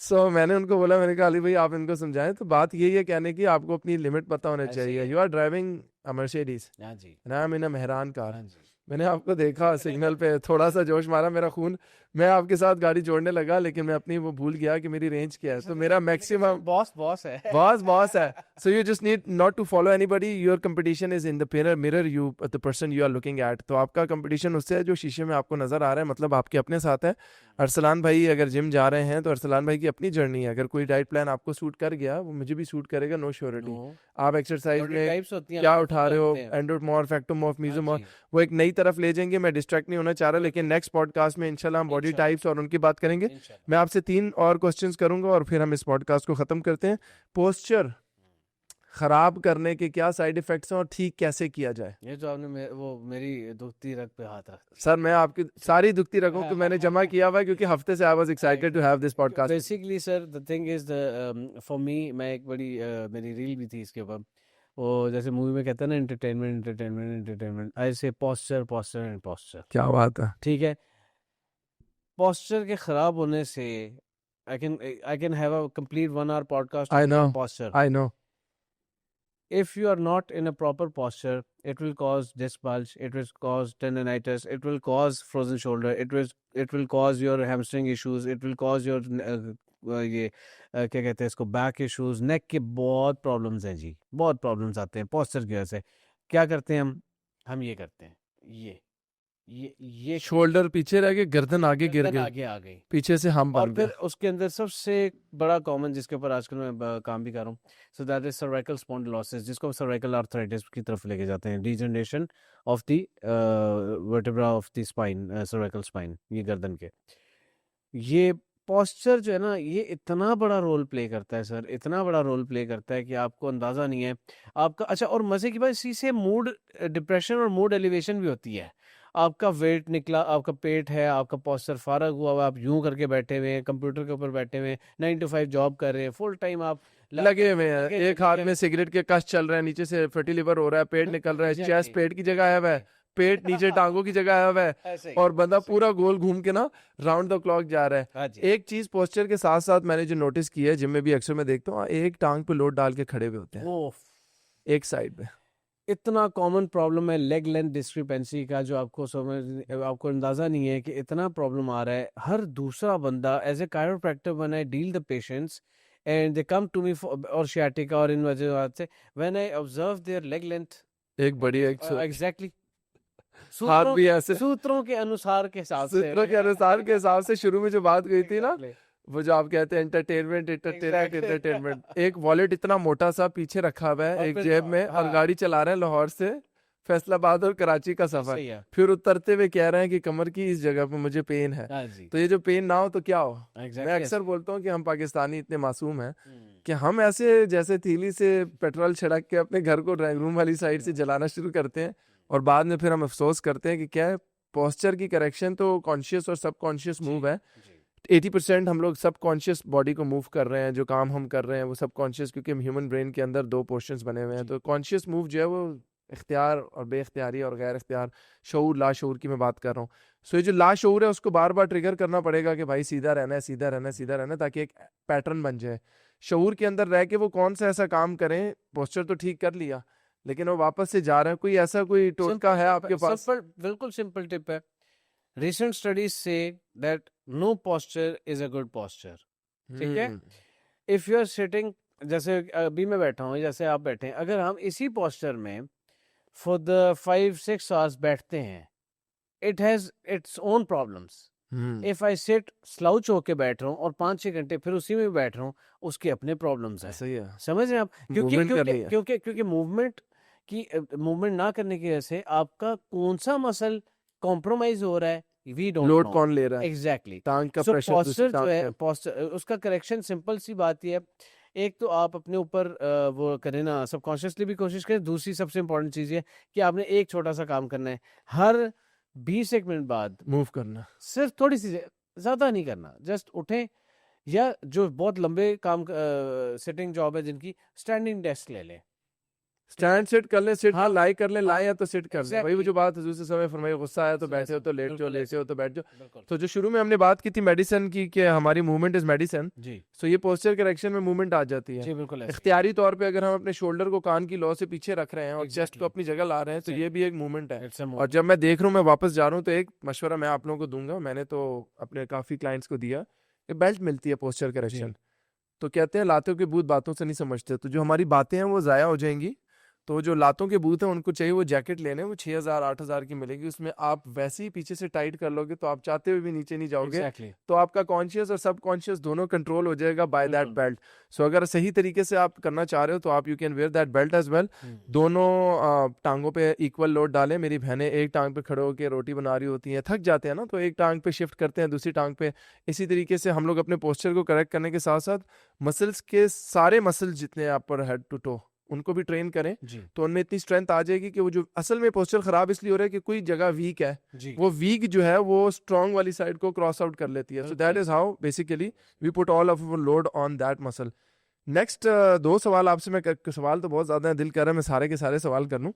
S1: सो मैंने उनको बोला, मैंने कहा अली भाई आप इनको समझाएं। तो बात यही है कहने की, आपको अपनी लिमिट पता होना
S2: ऐसे ही
S1: चाहिए।
S2: है।
S1: You are driving a Mercedes
S2: हाँ जी
S1: and I am in a Mehran car.
S2: हाँ जी
S1: मैंने आपको देखा सिग्नल पे, थोड़ा सा जोश मारा मेरा खून, मैं आपके साथ गाड़ी जोड़ने लगा, लेकिन मैं अपनी वो भूल गया कि मेरी रेंज क्या है। तो मेरा मैक्सिमम
S2: बॉस है
S1: बॉस है। So you just need not to follow anybody. Your competition is in the mirror you, the person you are looking at. तो आपका कंपटीशन उससे है जो शीशे में आपको नजर आ रहा है, मतलब आपके अपने साथ है। अरसलान भाई अगर जिम जा रहे हैं तो अरसलान भाई की अपनी जर्नी है, अगर कोई डाइट प्लान आपको सूट कर गया वो मुझे भी सूट करेगा, नो श्योरिटी। आप एक्सरसाइज में
S2: टाइप्स होती हैं,
S1: क्या
S2: आपको
S1: उठा रहे हो,
S2: लगते हैं।
S1: एंडोमॉर्फ, एक्टोमॉर्फ,
S2: हाँ
S1: मीजोमॉर्फ,
S2: जी
S1: वो एक नई तरफ ले जाएंगे। मैं डिस्ट्रैक्ट नहीं होना चाह रहा, लेकिन नेक्स्ट पॉडकास्ट में इंशाल्लाह हम बॉडी
S2: इंशाल्लाह
S1: टाइप्स और उनकी बात करेंगे।
S2: इंशाल्लाह
S1: मैं आपसे 3 और क्वेश्चंस करूंगा और फिर हम इस पॉडकास्ट को ख़त्म करते हैं। पोस्चर खराब करने के क्या साइड इफेक्ट्स हैं और ठीक कैसे किया जाए?
S2: ये जो आपने वो मेरी दुखती रग पे हाथ रखा।
S1: सर मैं आपकी सारी दुखती रखूं कि मैंने जमा किया हुआ है, क्योंकि हफ्ते से I was excited to have this podcast.
S2: Basically sir the thing is the for me, मैं एक बड़ी मेरी रील भी थी इसके ऊपर, वो जैसे मूवी में कहता है ना, एंटरटेनमेंट, ऐसे पोस्चर एंड पोस्चर।
S1: क्या बात है।
S2: ठीक है, पोस्चर के खराब होने से I can have a complete 1 hour podcast
S1: I know,
S2: on posture.
S1: I know.
S2: If you are not in a proper posture, it will cause disc bulge, it will cause tendonitis, it will cause frozen shoulder, it will cause your hamstring issues, it will cause your ये क्या कहते हैं इसको, back issues, नेक के बहुत problems हैं जी, बहुत problems आते हैं पोस्चर की वजह से। क्या करते हैं हम ये करते हैं, ये
S1: शोल्डर पीछे रह गए, गर्दन आगे गिर
S2: गर्दन
S1: गई,
S2: आगे आ गई।
S1: पीछे से हम
S2: और
S1: बन
S2: फिर
S1: गए।
S2: उसके अंदर सबसे बड़ा कॉमन जिसके ऊपर आजकल मैं काम भी कर रहा हूँ, सो दैट इज सर्वाइकल स्पॉन्डिलोसिस, जिसको सर्वाइकल आर्थराइटिस की तरफ लेके जाते हैं, degeneration of the vertebra of the spine, cervical spine, ये गर्दन के। ये पोस्चर जो है ना, ये इतना बड़ा रोल प्ले करता है सर, इतना बड़ा रोल प्ले करता है कि आपको अंदाज़ा नहीं है आपका। अच्छा, और मज़े की बात, इसी से मूड डिप्रेशन और मूड एलिवेशन भी होती है। आपका वेट निकला, आपका पेट है, आपका पोस्चर फारग हुआ हुआ, आप यूं करके बैठे हुए हैं, कंप्यूटर के ऊपर बैठे हुए हैं, 9 to 5 जॉब कर रहे हैं, फुल टाइम आप
S1: लगे हुए हैं, एक हाथ में सिगरेट के कश चल रहे हैं, नीचे से फैटी लिवर हो रहा है, पेट निकल रहा है, चेस्ट पेट की जगह आया हुआ है, पेट नीचे टांगों की जगह आया हुआ है,
S2: ऐसे ही,
S1: और बंदा पूरा गोल घूम के ना राउंड द क्लॉक जा रहा है।
S2: हाँ जी।
S1: एक चीज पोस्चर के साथ साथ मैंने जो नोटिस की है, जिम में भी अक्सर मैं देखता हूँ, एक टांग पे लोड डाल के खड़े हुए होते हैं,
S2: ओह,
S1: एक साइड पे।
S2: इतना कॉमन प्रॉब्लम है लेग लेंथ डिस्क्रिपेंसी का, जो आपको अंदाजा नहीं है कि इतना प्रॉब्लम आ रहा है। हर दूसरा बंदा as a chiropractor when I deal the patients and they come to me और शियाटिका और इन वजह से, when I observe their leg length,
S1: एक बड़ी एक
S2: एग्जैक्टली
S1: हाथ भी ऐसे
S2: सूत्रों के अनुसार के हिसाब से,
S1: सूत्रों के अनुसार के हिसाब से। शुरू में जो बात गई थी ना, वो जो आप कहते हैं एंटरटेनमेंट, एक वॉलेट इतना मोटा सा पीछे रखा हुआ है
S2: और
S1: एक
S2: फिर
S1: जेब में, और
S2: हाँ।
S1: गाड़ी चला रहे हैं लाहौर से फैसलाबाद और कराची का सफर,
S2: सही है।
S1: फिर उतरते हुए कह रहे हैं कि कमर की इस जगह पे मुझे पेन है।
S2: हाँ जी,
S1: तो ये जो पेन ना हो तो क्या हो। मैं
S2: एग्जैक्टली।
S1: अक्सर बोलता हूँ कि हम पाकिस्तानी इतने मासूम हैं
S2: हम्म,
S1: कि हम ऐसे जैसे तीली से पेट्रोल छिड़क के अपने घर को ड्राइंग रूम वाली साइड से जलाना शुरू करते हैं, और बाद में फिर हम अफसोस करते हैं कि क्या है, पोस्चर की करेक्शन तो कॉन्शियस और सब मूव है।
S2: जी
S1: 80% हम लोग सबकॉन्शियस बॉडी को मूव कर रहे हैं, जो काम हम कर रहे हैं वो सबकॉन्शियस, क्योंकि ह्यूमन ब्रेन के अंदर 2 पोर्शंस बने हुए हैं।
S2: जी
S1: तो कॉन्शियस मूव जो है वो इख्तियार और बे इख्तियारी और गैर इख्तियार, शऊर लाशऊर की मैं बात कर रहा हूँ। सो ये जो लाशऊर है उसको बार बार ट्रिगर करना पड़ेगा कि भाई सीधा रहना है, सीधा रहना है, सीधा रहना है, ताकि एक पैटर्न बन जाए। शऊर के अंदर रह के वो कौन सा ऐसा काम करें, पोस्चर तो ठीक कर लिया लेकिन वो वापस से जा रहे हैं, कोई ऐसा कोई टोटका है आपके पास?
S2: सिंपल, बिल्कुल सिंपल टिप है। Recent studies say that no posture is a good posture. ठीक है? If you are sitting, जैसे अभी मैं बैठा हूँ, जैसे आप बैठे हैं, अगर हम इसी posture में for the 5-6 hours बैठते हैं, it has its own problems. If I sit slouch होके बैठ रहा हूँ और 5-6 घंटे फिर उसी में बैठ रहा हूँ, उसके अपने प्रॉब्लम्स हैं।
S1: सही है,
S2: समझ रहे हैं आप? क्योंकि
S1: मूवमेंट करनी
S2: क्योंकि
S1: है।
S2: क्योंकि क्योंकि मूवमेंट ना करने की वजह से आपका कौन सा मसल कॉम्प्रोमाइज हो रहा है, वी डोंट
S1: लोड
S2: नो।
S1: कौन ले रहा है,
S2: एग्जैक्टली।
S1: टांग का
S2: सो
S1: प्रेशर दूसरी
S2: पोस्चर जो
S1: टांग
S2: है,
S1: पे।
S2: पोस्चर उसका करेक्शन सिंपल सी बात ही है। एक तो आप अपने ऊपर वो करें ना, सबकॉन्शियसली भी कोशिश करें। दूसरी सबसे इंपॉर्टेंट चीज है कि आपने एक छोटा सा काम करना है, हर 20 मिनट बाद
S1: मूव करना।
S2: सिर्फ थोड़ी सी, ज्यादा नहीं करना, जस्ट उठें, या जो बहुत लंबे काम सिटिंग जॉब है जिनकी, स्टैंडिंग डेस्क ले लें।
S1: स्टैंड सिट कर ले, सिट
S2: हाँ,
S1: लाई कर ले,
S2: हाँ,
S1: लाए या तो सिट कर ले। वही वो
S2: एग्जैक्टली।
S1: जो बात हजूर से समय फरमाई, गुस्सा आया तो
S2: बस
S1: बैठे हो
S2: ऐसा,
S1: तो लेट जाओ,
S2: बिल्कुल
S1: लेटे
S2: ऐसा,
S1: हो तो बैठ जाओ।
S2: बिल्कुल।
S1: तो जो शुरू में हमने बात की थी मेडिसिन की कि हमारी मूवमेंट इज मेडिसिन,
S2: जी
S1: सो ये पोस्चर करेक्शन में मूवमेंट आ जाती है।
S2: जी, बिल्कुल ऐसा।
S1: इख्तियारी तौर पे अगर हम अपने शोल्डर को कान की लौ से पीछे रख रहे हैं और चेस्ट
S2: Exactly.
S1: को अपनी जगह ला रहे हैं, तो ये भी एक मूवमेंट है।
S2: It's a
S1: और
S2: movement.
S1: जब मैं देख रहा हूँ, मैं वापस जा रहा हूँ, तो एक मशवरा मैं आप लोगों को दूंगा, मैंने तो अपने काफी क्लाइंट्स को दिया, एक बेल्ट मिलती है पोस्चर करेक्शन। तो कहते हैं लातों के बूथ बातों से नहीं समझते, तो जो हमारी बातें हैं वो ज़ाया हो जाएंगी। तो जो लातों के बूथ हैं उनको चाहिए वो जैकेट लेने, वो 6,000-8,000 की मिलेगी, उसमें आप वैसे ही पीछे से टाइट कर लोगे तो आप चाहते हुए भी नीचे नहीं जाओगे।
S2: Exactly.
S1: तो आपका कॉन्शियस और सब कॉन्शियस दोनों कंट्रोल हो जाएगा बाय दैट
S2: बिल्कुल।
S1: बेल्ट। सो अगर सही तरीके से आप करना चाह रहे हो तो आप you can wear that belt as well. दोनों टांगों पे इक्वल लोड डालें। मेरी बहनें एक टांग पे खड़े होकर रोटी बना रही होती हैं, थक जाते हैं ना, तो एक टांग पे शिफ्ट करते हैं दूसरी टांग पे। इसी तरीके से हम लोग अपने पोस्चर को करेक्ट करने के साथ साथ मसल्स के सारे मसल जितने आप पर हेड टू टो उनको भी ट्रेन करें,
S2: जी
S1: तो उनमें इतनी स्ट्रेंथ आ जाएगी कि वो जो असल में पोस्चर खराब इसलिए हो रहा है कि कोई जगह वीक है,
S2: जी
S1: वो वीक जो है वो स्ट्रॉन्ग वाली साइड को क्रॉस आउट कर लेती है। So that is how basically we put all of load on that muscle. Next 2 सवाल आपसे मैं सवाल तो बहुत ज़्यादा है, दिल कर रहा है मैं सारे के सारे सवाल कर लूँ।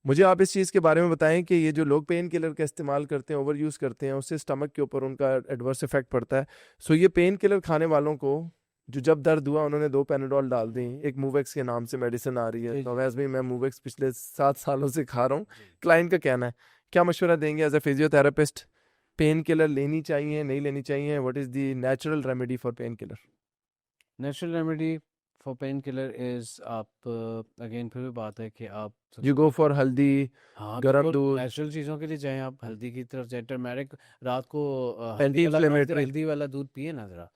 S1: मुझे आप इस चीज़ के बारे में बताएं कि ये जो लोग पेन किलर का इस्तेमाल करते हैं, ओवर यूज़ करते हैं, उससे स्टमक के ऊपर उनका एडवर्स इफेक्ट पड़ता है। सो ये पेन किलर खाने वालों को जो जब दर्द हुआ उन्होंने 2 पैनाडोल डाल दी, एक मूवेक्स के नाम से मेडिसिन आ रही है, तो वैसे भी मैं मूवेक्स पिछले 7 सालों से खा रहा हूँ। क्लाइंट का कहना है, क्या मशवरा देंगे as a physiotherapist, painkiller लेनी चाहिए नहीं लेनी चाहिए? What is the natural remedy for painkiller?
S2: Natural remedy for painkiller is, आप अगेन फिर भी बात है कि आप
S1: यू गो फॉर हल्दी,
S2: हाँ
S1: गरम
S2: बिल्कुल
S1: दूध,
S2: नेचुरल चीज़ों के लिए जाएं, आप हल्दी की तरफ जाएं, टर्मेरिक, रात को
S1: एंटी इंफ्लेमेटरी।
S2: हल्दी वाला दूध पिए ना जरा,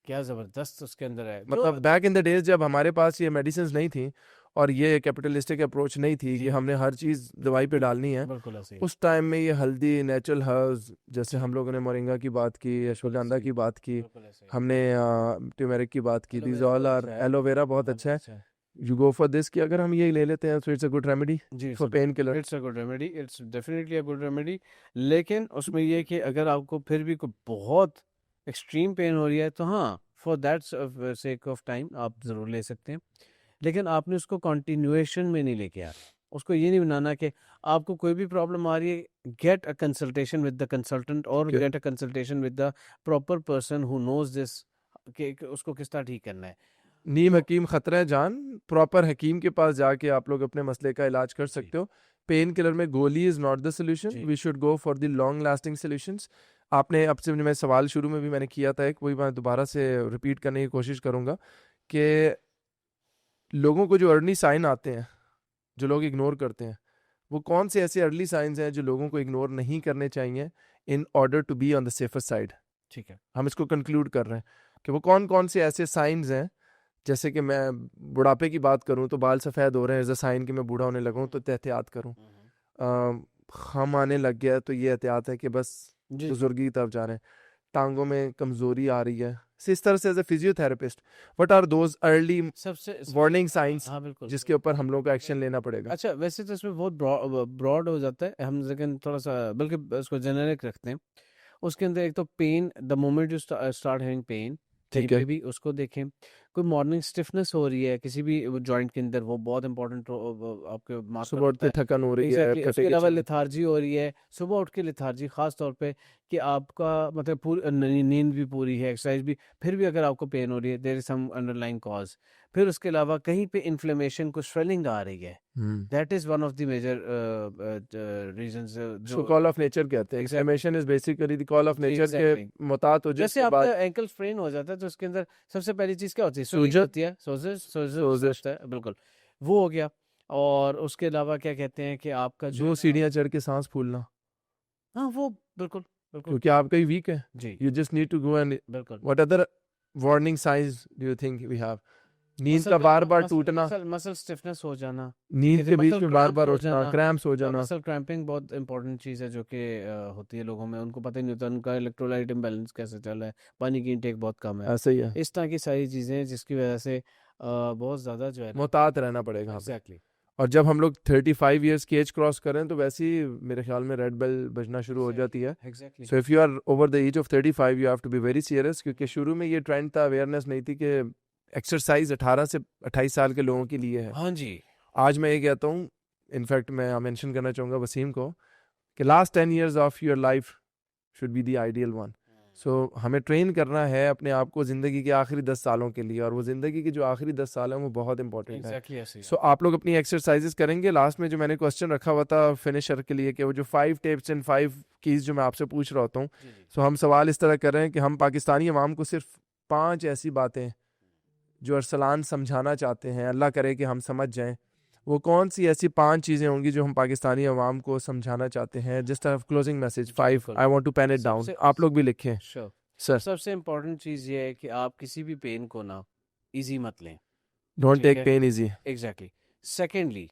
S2: क्या ज़बरदस्त उसके अंदर है।
S1: मतलब बैक इन द डेज जब हमारे पास ये मेडिसिन नहीं थी और ये कैपिटलिस्टिक अप्रोच नहीं थी कि हमने हर चीज़ दवाई पे डालनी है,
S2: बिल्कुल ऐसे ही।
S1: उस टाइम में ये हल्दी, नेचुरल हर्ब्स, जैसे हम लोगों ने मोरिंगा की बात की, अश्वगंधा की बात की,
S2: बिल्कुल ऐसे ही।
S1: हमने टर्मेरिक की बात की, दीज
S2: एलोवेरा
S1: ऑल
S2: बहुत
S1: आर,
S2: अच्छा है,
S1: एलोवेरा बहुत अच्छा है। यू गो फॉर दिस कि अगर हम ये ले लेते हैं तो इट्स अ गुड रेमेडी
S2: जी
S1: for painkiller.
S2: It's a good remedy, it's definitely a good remedy. लेकिन उसमें ये कि अगर आपको फिर भी कोई बहुत एक्सट्रीम पेन हो रही है तो हाँ, for that sake of time आप ज़रूर ले सकते हैं, लेकिन आपने उसको कंटिन्यूएशन में नहीं लेके आना। उसको ये नहीं बनाना कि आपको कोई भी प्रॉब्लम आ रही है, get a consultation with the consultant और
S1: Okay.
S2: Get a consultation with the proper person who knows this, कि उसको किस तरह ठीक करना है।
S1: नीम हकीम खतरा है जान, प्रॉपर हकीम के पास जाके आप लोग अपने मसले का इलाज कर सकते हो। पेन किलर में गोली इज नॉट द सोल्यूशन,
S2: जी।
S1: We should go for the long lasting solutions. आपने अब से मैं सवाल शुरू में भी मैंने किया था एक, वही मैं दोबारा से रिपीट करने की कोशिश करूंगा कि लोगों को जो अर्ली साइन आते हैं जो लोग इग्नोर करते हैं, वो कौन से ऐसे अर्ली साइंस हैं जो लोगों को इग्नोर नहीं करने चाहिए in order to be on the safer side?
S2: ठीक है।
S1: हम इसको कंक्लूड कर रहे हैं कि वो कौन कौन से ऐसे साइंस हैं, जैसे कि मैं बुढ़ापे की बात करूं तो बाल सफ़ेद हो रहे हैं, एज अ साइन कि मैं बूढ़ा होने लगा हूं, तो एहतियात करूं। खम आने लग गया है, तो ये एहतियात है कि बस
S2: जी
S1: बुजुर्गी की तरफ जा रहे हैं, टांगों में कमजोरी आ रही है। So, इस तरह से as a physiotherapist what are those early
S2: सबसे
S1: वार्निंग साइंस
S2: हाँ बिल्कुल
S1: जिसके ऊपर हम लोग को एक्शन लेना पड़ेगा?
S2: अच्छा वैसे तो इसमें बहुत ब्रॉड हो जाता है हम लेकिन थोड़ा सा बल्कि उसको जेनेरिक रखते हैं उसके अंदर एक तो pain the moment you start having pain कहीं
S1: ठीक है।
S2: पे भी उसको देखें कोई मॉर्निंग स्टिफनेस हो रही है किसी भी जॉइंट के अंदर वो बहुत इंपॉर्टेंट आपके मार्कर
S1: सुबह उठ
S2: होता
S1: के
S2: है
S1: थकन हो रही है,
S2: एग्जैक्टली
S1: कटे
S2: उसके
S1: के
S2: अलावा
S1: चीज।
S2: लेथार्जी हो रही है सुबह उठ के लेथार्जी खास तौर पे कि आपका मतलब पूरी नींद भी पूरी है एक्सरसाइज भी फिर भी अगर आपको पेन हो रही है there is some underlying cause फिर उसके अलावा कहीं पे इन्फ्लेमेशन कुछ स्वेलिंग आ रही है that is one of the major reasons
S1: इसको
S2: जो
S1: कॉल ऑफ नेचर कहते हैं।
S2: Exact
S1: inflammation is basically the call of nature के
S2: एग्जैक्टली
S1: मुतात हो
S2: जैसे
S1: जिसके
S2: आपका
S1: बाद
S2: एंकल स्प्रेन हो जाता है तो उसके अंदर सबसे पहली चीज क्या होती है स्वेलिंग
S1: सूजन,
S2: होती है सोजिश सोजिश
S1: सोजिश,
S2: होता है बिल्कुल वो हो गया और उसके अलावा क्या कहते हैं कि आपका जो है
S1: 2
S2: ना
S1: सीढ़ियां चढ़ के सांस फूलना,
S2: हाँ वो बिल्कुल बिल्कुल
S1: क्योंकि आपका ही वीक है।
S2: जी
S1: you just need to go and
S2: बिल्कुल
S1: what other warning signs do you think we have? नींद
S2: मसल
S1: का बार बार
S2: मसल
S1: टूटना,
S2: मसल मसल स्टिफनेस हो जाना
S1: नींद के बीच
S2: मसल
S1: में बार
S2: क्रैम्प
S1: बार
S2: हो
S1: उठना,
S2: जाना
S1: क्रैम्प्स हो जाना।
S2: मसल क्रैम्पिंग बहुत इंपॉर्टेंट चीज़ है जो कि होती है लोगों में उनको पता ही नहीं होता उनका इलेक्ट्रोलाइट इम्बैलेंस कैसे चल रहा है पानी की इंटेक बहुत कम है
S1: ऐसा ही है,
S2: इस तरह की सारी चीज़ें हैं जिसकी वजह से बहुत ज़्यादा जो है ना
S1: मुहतात रहना पड़ेगा हमें।
S2: एग्जैक्टली
S1: और जब हम लोग 35 इयर्स की एज क्रॉस करें तो वैसे ही मेरे ख्याल में रेड बेल बजना शुरू हो जाती है।
S2: Exactly
S1: so if you are over the age of 35 you have to be very serious, क्योंकि शुरू में ये ट्रेंड था, अवेयरनेस नहीं थी कि एक्सरसाइज 18 से 28 साल के लोगों के लिए है।
S2: हाँ जी
S1: आज मैं ये कहता हूँ, इनफैक्ट मैं मेंशन करना चाहूँगा वसीम को, कि last 10 years of your life should be the ideal one. So हमें ट्रेन करना है अपने आप को ज़िंदगी के आखिरी 10 सालों के लिए, और वो ज़िंदगी के जो आखिरी 10 साल हैं वो बहुत इंपॉर्टेंट है।
S2: एग्जैक्टली ऐसे ही
S1: सो आप लोग अपनी एक्सरसाइजेस करेंगे। लास्ट में जो मैंने क्वेश्चन रखा हुआ था फिनिशर के लिए, कि वो जो 5 टिप्स एंड 5 कीज जो मैं आपसे पूछ रहा होता हूँ,
S2: जी जी
S1: सो हम सवाल इस तरह कर रहे हैं कि हम पाकिस्तानी अवाम को सिर्फ 5 ऐसी बातें जो अरसलान समझाना चाहते हैं, अल्लाह करे कि हम समझ जाएं, वो कौन सी ऐसी 5 चीज़ें होंगी जो हम पाकिस्तानी अवाम को समझाना चाहते हैं? जस्ट क्लोजिंग मैसेज 5,
S2: बिल्कुल
S1: I want to pen it down.
S2: सबसे
S1: आप लोग भी लिखें
S2: श्योर
S1: सर।
S2: सबसे इम्पोर्टेंट चीज़ ये है कि आप किसी भी पेन को ना इजी मत लें
S1: डोंट
S2: ठीक
S1: टेक
S2: है
S1: पेन इजी।
S2: एग्जैक्टली सेकेंडली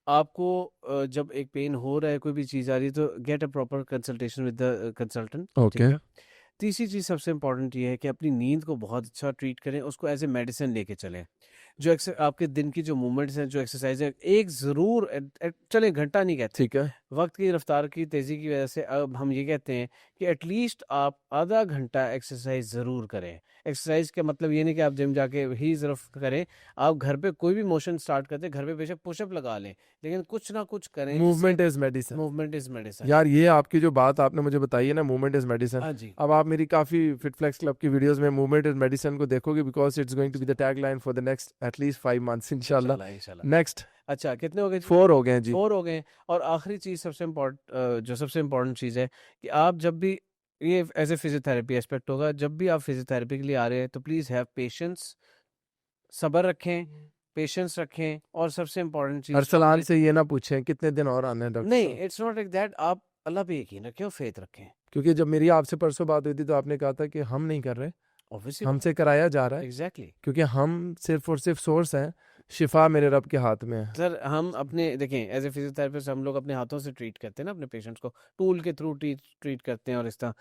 S2: आपको जब एक पेन हो रहा है कोई भी चीज़ आ रही है तो get a proper consultation with the consultant ठीक
S1: ओके,
S2: है तीसरी चीज़ सबसे इम्पोर्टेंट ये है कि अपनी नींद को बहुत अच्छा ट्रीट करें उसको एज ए मेडिसिन लेके चलें जो आपके दिन की जो मूवमेंट्स हैं जो एक्सरसाइज है एक ज़रूर चले घंटा नहीं कहते
S1: ठीक है।
S2: वक्त की रफ्तार की तेज़ी की वजह से अब हम ये कहते हैं कि एटलीस्ट आप आधा घंटा एक्सरसाइज ज़रूर करें एक्सरसाइज का मतलब ये नहीं कि आप जिम जाके ही सिर्फ करें आप घर पे कोई भी मोशन स्टार्ट करते घर पे बेशक पुशअप लगा लें लेकिन कुछ ना कुछ करें जिससे
S1: movement is medicine.
S2: Movement is medicine
S1: यार ये आपकी जो बात आपने मुझे बताई है ना, मूवमेंट इज मेडिसिन,
S2: हाँ जी
S1: अब आप मेरी काफ़ी फिटफ्लेक्स क्लब की वीडियोस में मूवमेंट इज मेडिसिन को देखोगे, because it's going to be the tag line for the next at least 5 months इंशाल्लाह।
S2: इंशाल्लाह
S1: नेक्स्ट
S2: अच्छा कितने हो गए जी
S1: 4 हो गए हैं जी।
S2: 4 हो गए और आखिरी चीज़ जो सबसे इम्पोर्टेंट चीज़ है कि आप जब भी ये एज ए फिजियोथेरेपी एस्पेक्ट होगा जब भी आप फिजियोथेरेपी के लिए आ रहे हैं तो प्लीज़ हैव पेशेंस सब्र रखें पेशेंस रखें और सबसे इम्पोर्टेंट चीज़
S1: अरसलान से ये ना पूछें कितने दिन और आने हैं डॉक्टर
S2: नहीं
S1: साहब,
S2: इट्स नॉट लाइक दैट आप अल्लाह पे यकीन रखें और फेथ रखें
S1: क्योंकि जब मेरी आपसे परसों बात हुई थी तो आपने कहा था कि हम नहीं कर रहे,
S2: ऑब्वियसली
S1: हमसे कराया जा रहा है,
S2: एग्जैक्टली
S1: क्योंकि हम सिर्फ और सिर्फ सोर्स हैं, शिफा मेरे रब के हाथ में है।
S2: सर हम अपने देखें एज ए फिजियोथेरेपिस्ट हम लोग अपने हाथों से ट्रीट करते हैं ना अपने पेशेंट्स को टूल के थ्रू ट्रीट करते हैं और इस तरह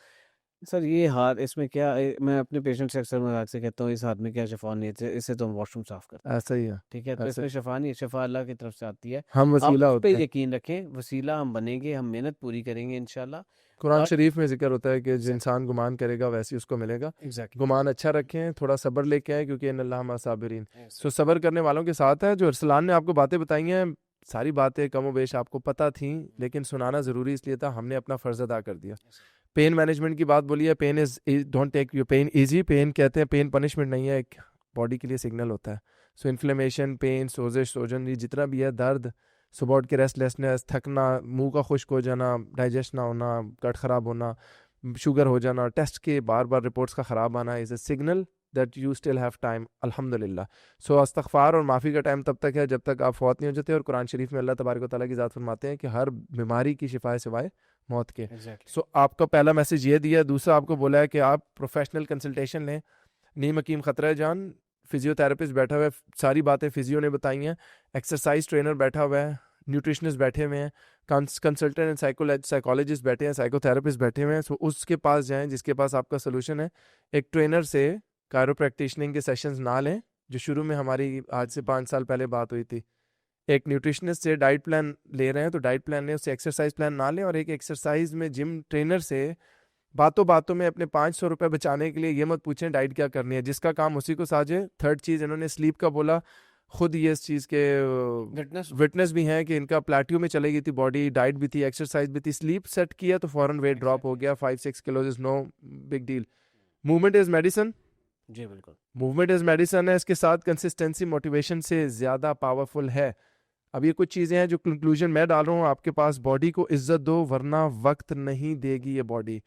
S2: सर ये हाथ इसमें क्या मैं अपने पेशेंट से अक्सर मजाक से कहता हूँ इस हाथ में क्या शफा नहीं है इससे तो हम वॉशरूम साफ करते हैं
S1: ऐसा ही है,
S2: ठीक है तो
S1: ऐसे
S2: इसमें शफा नहीं है शफा अल्लाह की तरफ से आती है
S1: हम
S2: आप
S1: वसीला
S2: उस पे
S1: होते हैं।
S2: यकीन रखें वसीला हम बनेंगे हम मेहनत पूरी करेंगे इंशाल्लाह
S1: कुरान
S2: और
S1: शरीफ में जिक्र होता है कि जो
S2: Exactly.
S1: इंसान गुमान करेगा वैसे ही उसको मिलेगा।
S2: एग्जैक्टली
S1: गुमान अच्छा रखें, थोड़ा सब्र लेके आए, क्योंकि इन्नल्लाह मअ साबिरीन। सो सब्र करने वालों के साथ है। जो अरसलान ने आपको बातें बताई हैं, सारी बातें कम बेश आपको पता थी, लेकिन सुनाना ज़रूरी इसलिए था, हमने अपना फ़र्ज़ अदा कर दिया। पेन मैनेजमेंट की बात बोली है, pen is don't take your pen easy. Pen कहते हैं, पेन पनिशमेंट नहीं है, एक बॉडी के लिए सिग्नल होता है। सो इन्फ्लेमेशन, पेन, सोजिश, सोजन, ये जितना भी है, दर्द, सुबह उठ के रेस्टलेसनेस, थकना, मुंह का खुश्क हो जाना, डाइजेस्ट ना होना, गट ख़राब होना, शुगर हो जाना, टेस्ट के बार बार रिपोर्ट्स का ख़राब आना, is a signal that you still have time अल्हम्दुलिल्लाह। सो इस्तग़फ़ार और माफ़ी का टाइम तब तक है जब तक आप फौत नहीं हो जाते। और कुरान शरीफ में अल्लाह तबारक व तआला की ज़ात फरमाते हैं कि हर बीमारी की शिफा सिवाय मौत के। सो आपका पहला मैसेज ये दिया है। दूसरा आपको बोला है कि आप प्रोफेशनल कंसल्टेशन लें। नीम हकीम खतरा जान फिजियोथेरेपिस्ट बैठा हुआ है, सारी बातें फिजियो ने बताई हैं, एक्सरसाइज ट्रेनर बैठा हुआ है, न्यूट्रिशनिस्ट बैठे हुए हैं, कंसल्टेंट एंड साइकोलॉजिस्ट बैठे हैं, साइकोथेरेपिस्ट बैठे हुए हैं, तो उसके पास जाएं जिसके पास आपका सोल्यूशन है। एक ट्रेनर से कायरोप्रैक्टिशनिंग के सेशंस ना लें, जो शुरू में हमारी आज से 5 साल पहले बात हुई थी। एक न्यूट्रिशनिस्ट से डाइट प्लान ले रहे हैं तो डाइट प्लान लें, उससे एक्सरसाइज प्लान ना लें। और एक एक्सरसाइज में जिम ट्रेनर से बातों बातों में अपने 500 रुपये बचाने के लिए ये मत पूछें डाइट क्या करनी है, जिसका काम उसी को साझे। थर्ड चीज़ इन्होंने स्लीप का बोला, खुद ये इस चीज़ के विटनेस भी हैं कि इनका प्लेट्यू में चली गई थी बॉडी, डाइट भी थी, एक्सरसाइज भी थी, स्लीप सेट किया तो फौरन वेट ड्रॉप हो गया, 5-6 kilo is no big deal. Movement is medicine,
S2: जी बिल्कुल,
S1: मूवमेंट इज मेडिसिन है, इसके साथ कंसिस्टेंसी मोटिवेशन से ज़्यादा पावरफुल है। अब ये कुछ चीज़ें हैं जो कंक्लूजन मैं डाल रहा हूँ, आपके पास बॉडी को इज्जत दो वरना वक्त नहीं देगी ये बॉडी।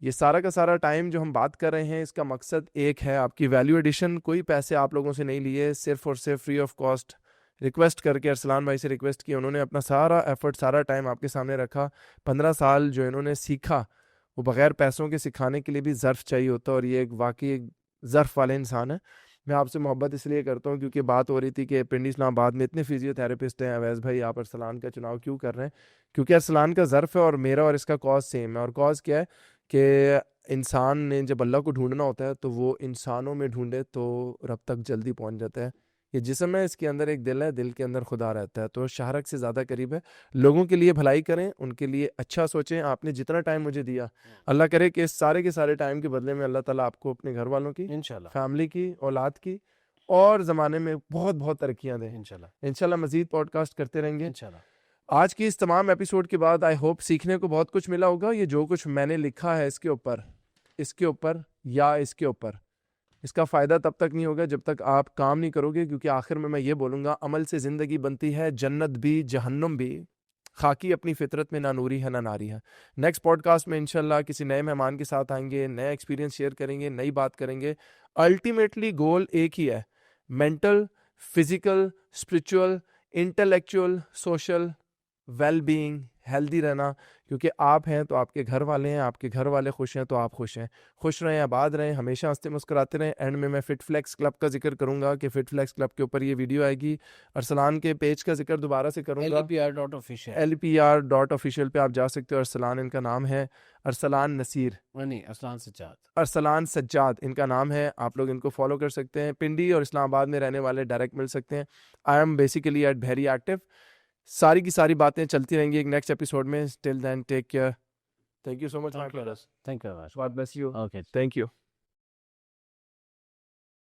S1: ये सारा का सारा टाइम जो हम बात कर रहे हैं इसका मकसद एक है, आपकी वैल्यू एडिशन। कोई पैसे आप लोगों से नहीं लिए, सिर्फ और सिर्फ फ्री ऑफ कॉस्ट रिक्वेस्ट करके, अरसलान भाई से रिक्वेस्ट की, उन्होंने अपना सारा एफर्ट सारा टाइम आपके सामने रखा। 15 साल जो इन्होंने सीखा वो बगैर पैसों के सिखाने के लिए भी ज़र्फ चाहिए होता है, और ये एक वाकई एक ज़र्फ वाले इंसान है। मैं आपसे मोहब्बत इसलिए करता हूँ क्योंकि बात हो रही थी कि पिंडी इस्लामाबाद में इतने फिजियोथेरेपिस्ट हैं, अवैस भाई आप अरसलान का चुनाव क्यों कर रहे हैं? क्योंकि अरसलान का ज़र्फ है और मेरा और इसका कॉज सेम है। और कॉज क्या है कि इंसान ने जब अल्लाह को ढूंढना होता है तो वो इंसानों में ढूंढे तो रब तक जल्दी पहुंच जाता है। ये जिस्म है, इसके अंदर एक दिल है, दिल के अंदर खुदा रहता है, तो शाहरक से ज़्यादा करीब है। लोगों के लिए भलाई करें, उनके लिए अच्छा सोचें। आपने जितना टाइम मुझे दिया, अल्लाह करे कि इस सारे के सारे टाइम के बदले में अल्लाह ताला आपको अपने घर वालों की,
S2: इंशाल्लाह,
S1: फैमिली की, औलाद की और ज़माने में बहुत बहुत तरक्कियाँ दें।
S2: इंशाल्लाह,
S1: इंशाल्लाह मज़ीद पॉडकास्ट करते रहेंगे।
S2: इंशाल्लाह।
S1: आज की इस तमाम एपिसोड के बाद आई होप सीखने को बहुत कुछ मिला होगा। ये जो कुछ मैंने लिखा है इसके ऊपर या इसके ऊपर, इसका फ़ायदा तब तक नहीं होगा जब तक आप काम नहीं करोगे, क्योंकि आखिर में मैं ये बोलूँगा, अमल से ज़िंदगी बनती है, जन्नत भी जहन्नुम भी। खाकी अपनी फितरत में ना नूरी है ना नारी है। नेक्स्ट पॉडकास्ट में इंशाल्लाह किसी नए मेहमान के साथ आएंगे, नया एक्सपीरियंस शेयर करेंगे, नई बात करेंगे। अल्टीमेटली गोल एक ही है, mental, physical, spiritual, intellectual, social well being, healthy रहना। क्योंकि आप हैं तो आपके घर वाले हैं, आपके घर वाले खुश हैं तो आप खुश हैं। खुश रहें, आबाद रहें, हमेशा हंसते मुस्कुराते रहें। एंड में मैं फिट फ्लेक्स क्लब का जिक्र करूंगा कि फिट फ्लेक्स क्लब के ऊपर ये वीडियो आएगी। अरसलान के पेज का जिक्र दोबारा से करूंगा,
S2: LPR.official,
S1: LPR.official पे आप जा सकते हो। अरसलान इनका नाम है, अरसलान नसीर,
S2: नहीं अरसलान सज्जाद,
S1: अरसलान सज्जाद इनका नाम है। आप लोग इनको फॉलो कर सकते हैं। पिंडी और इस्लामाबाद में रहने वाले डायरेक्ट मिल सकते हैं। I am basically at very active. सारी की सारी बातें चलती रहेंगी एक नेक्स्ट एपिसोड में। Till then take care, thank you so much my brothers,
S2: thank you very much,
S1: God bless you,
S2: okay.
S1: Thank you.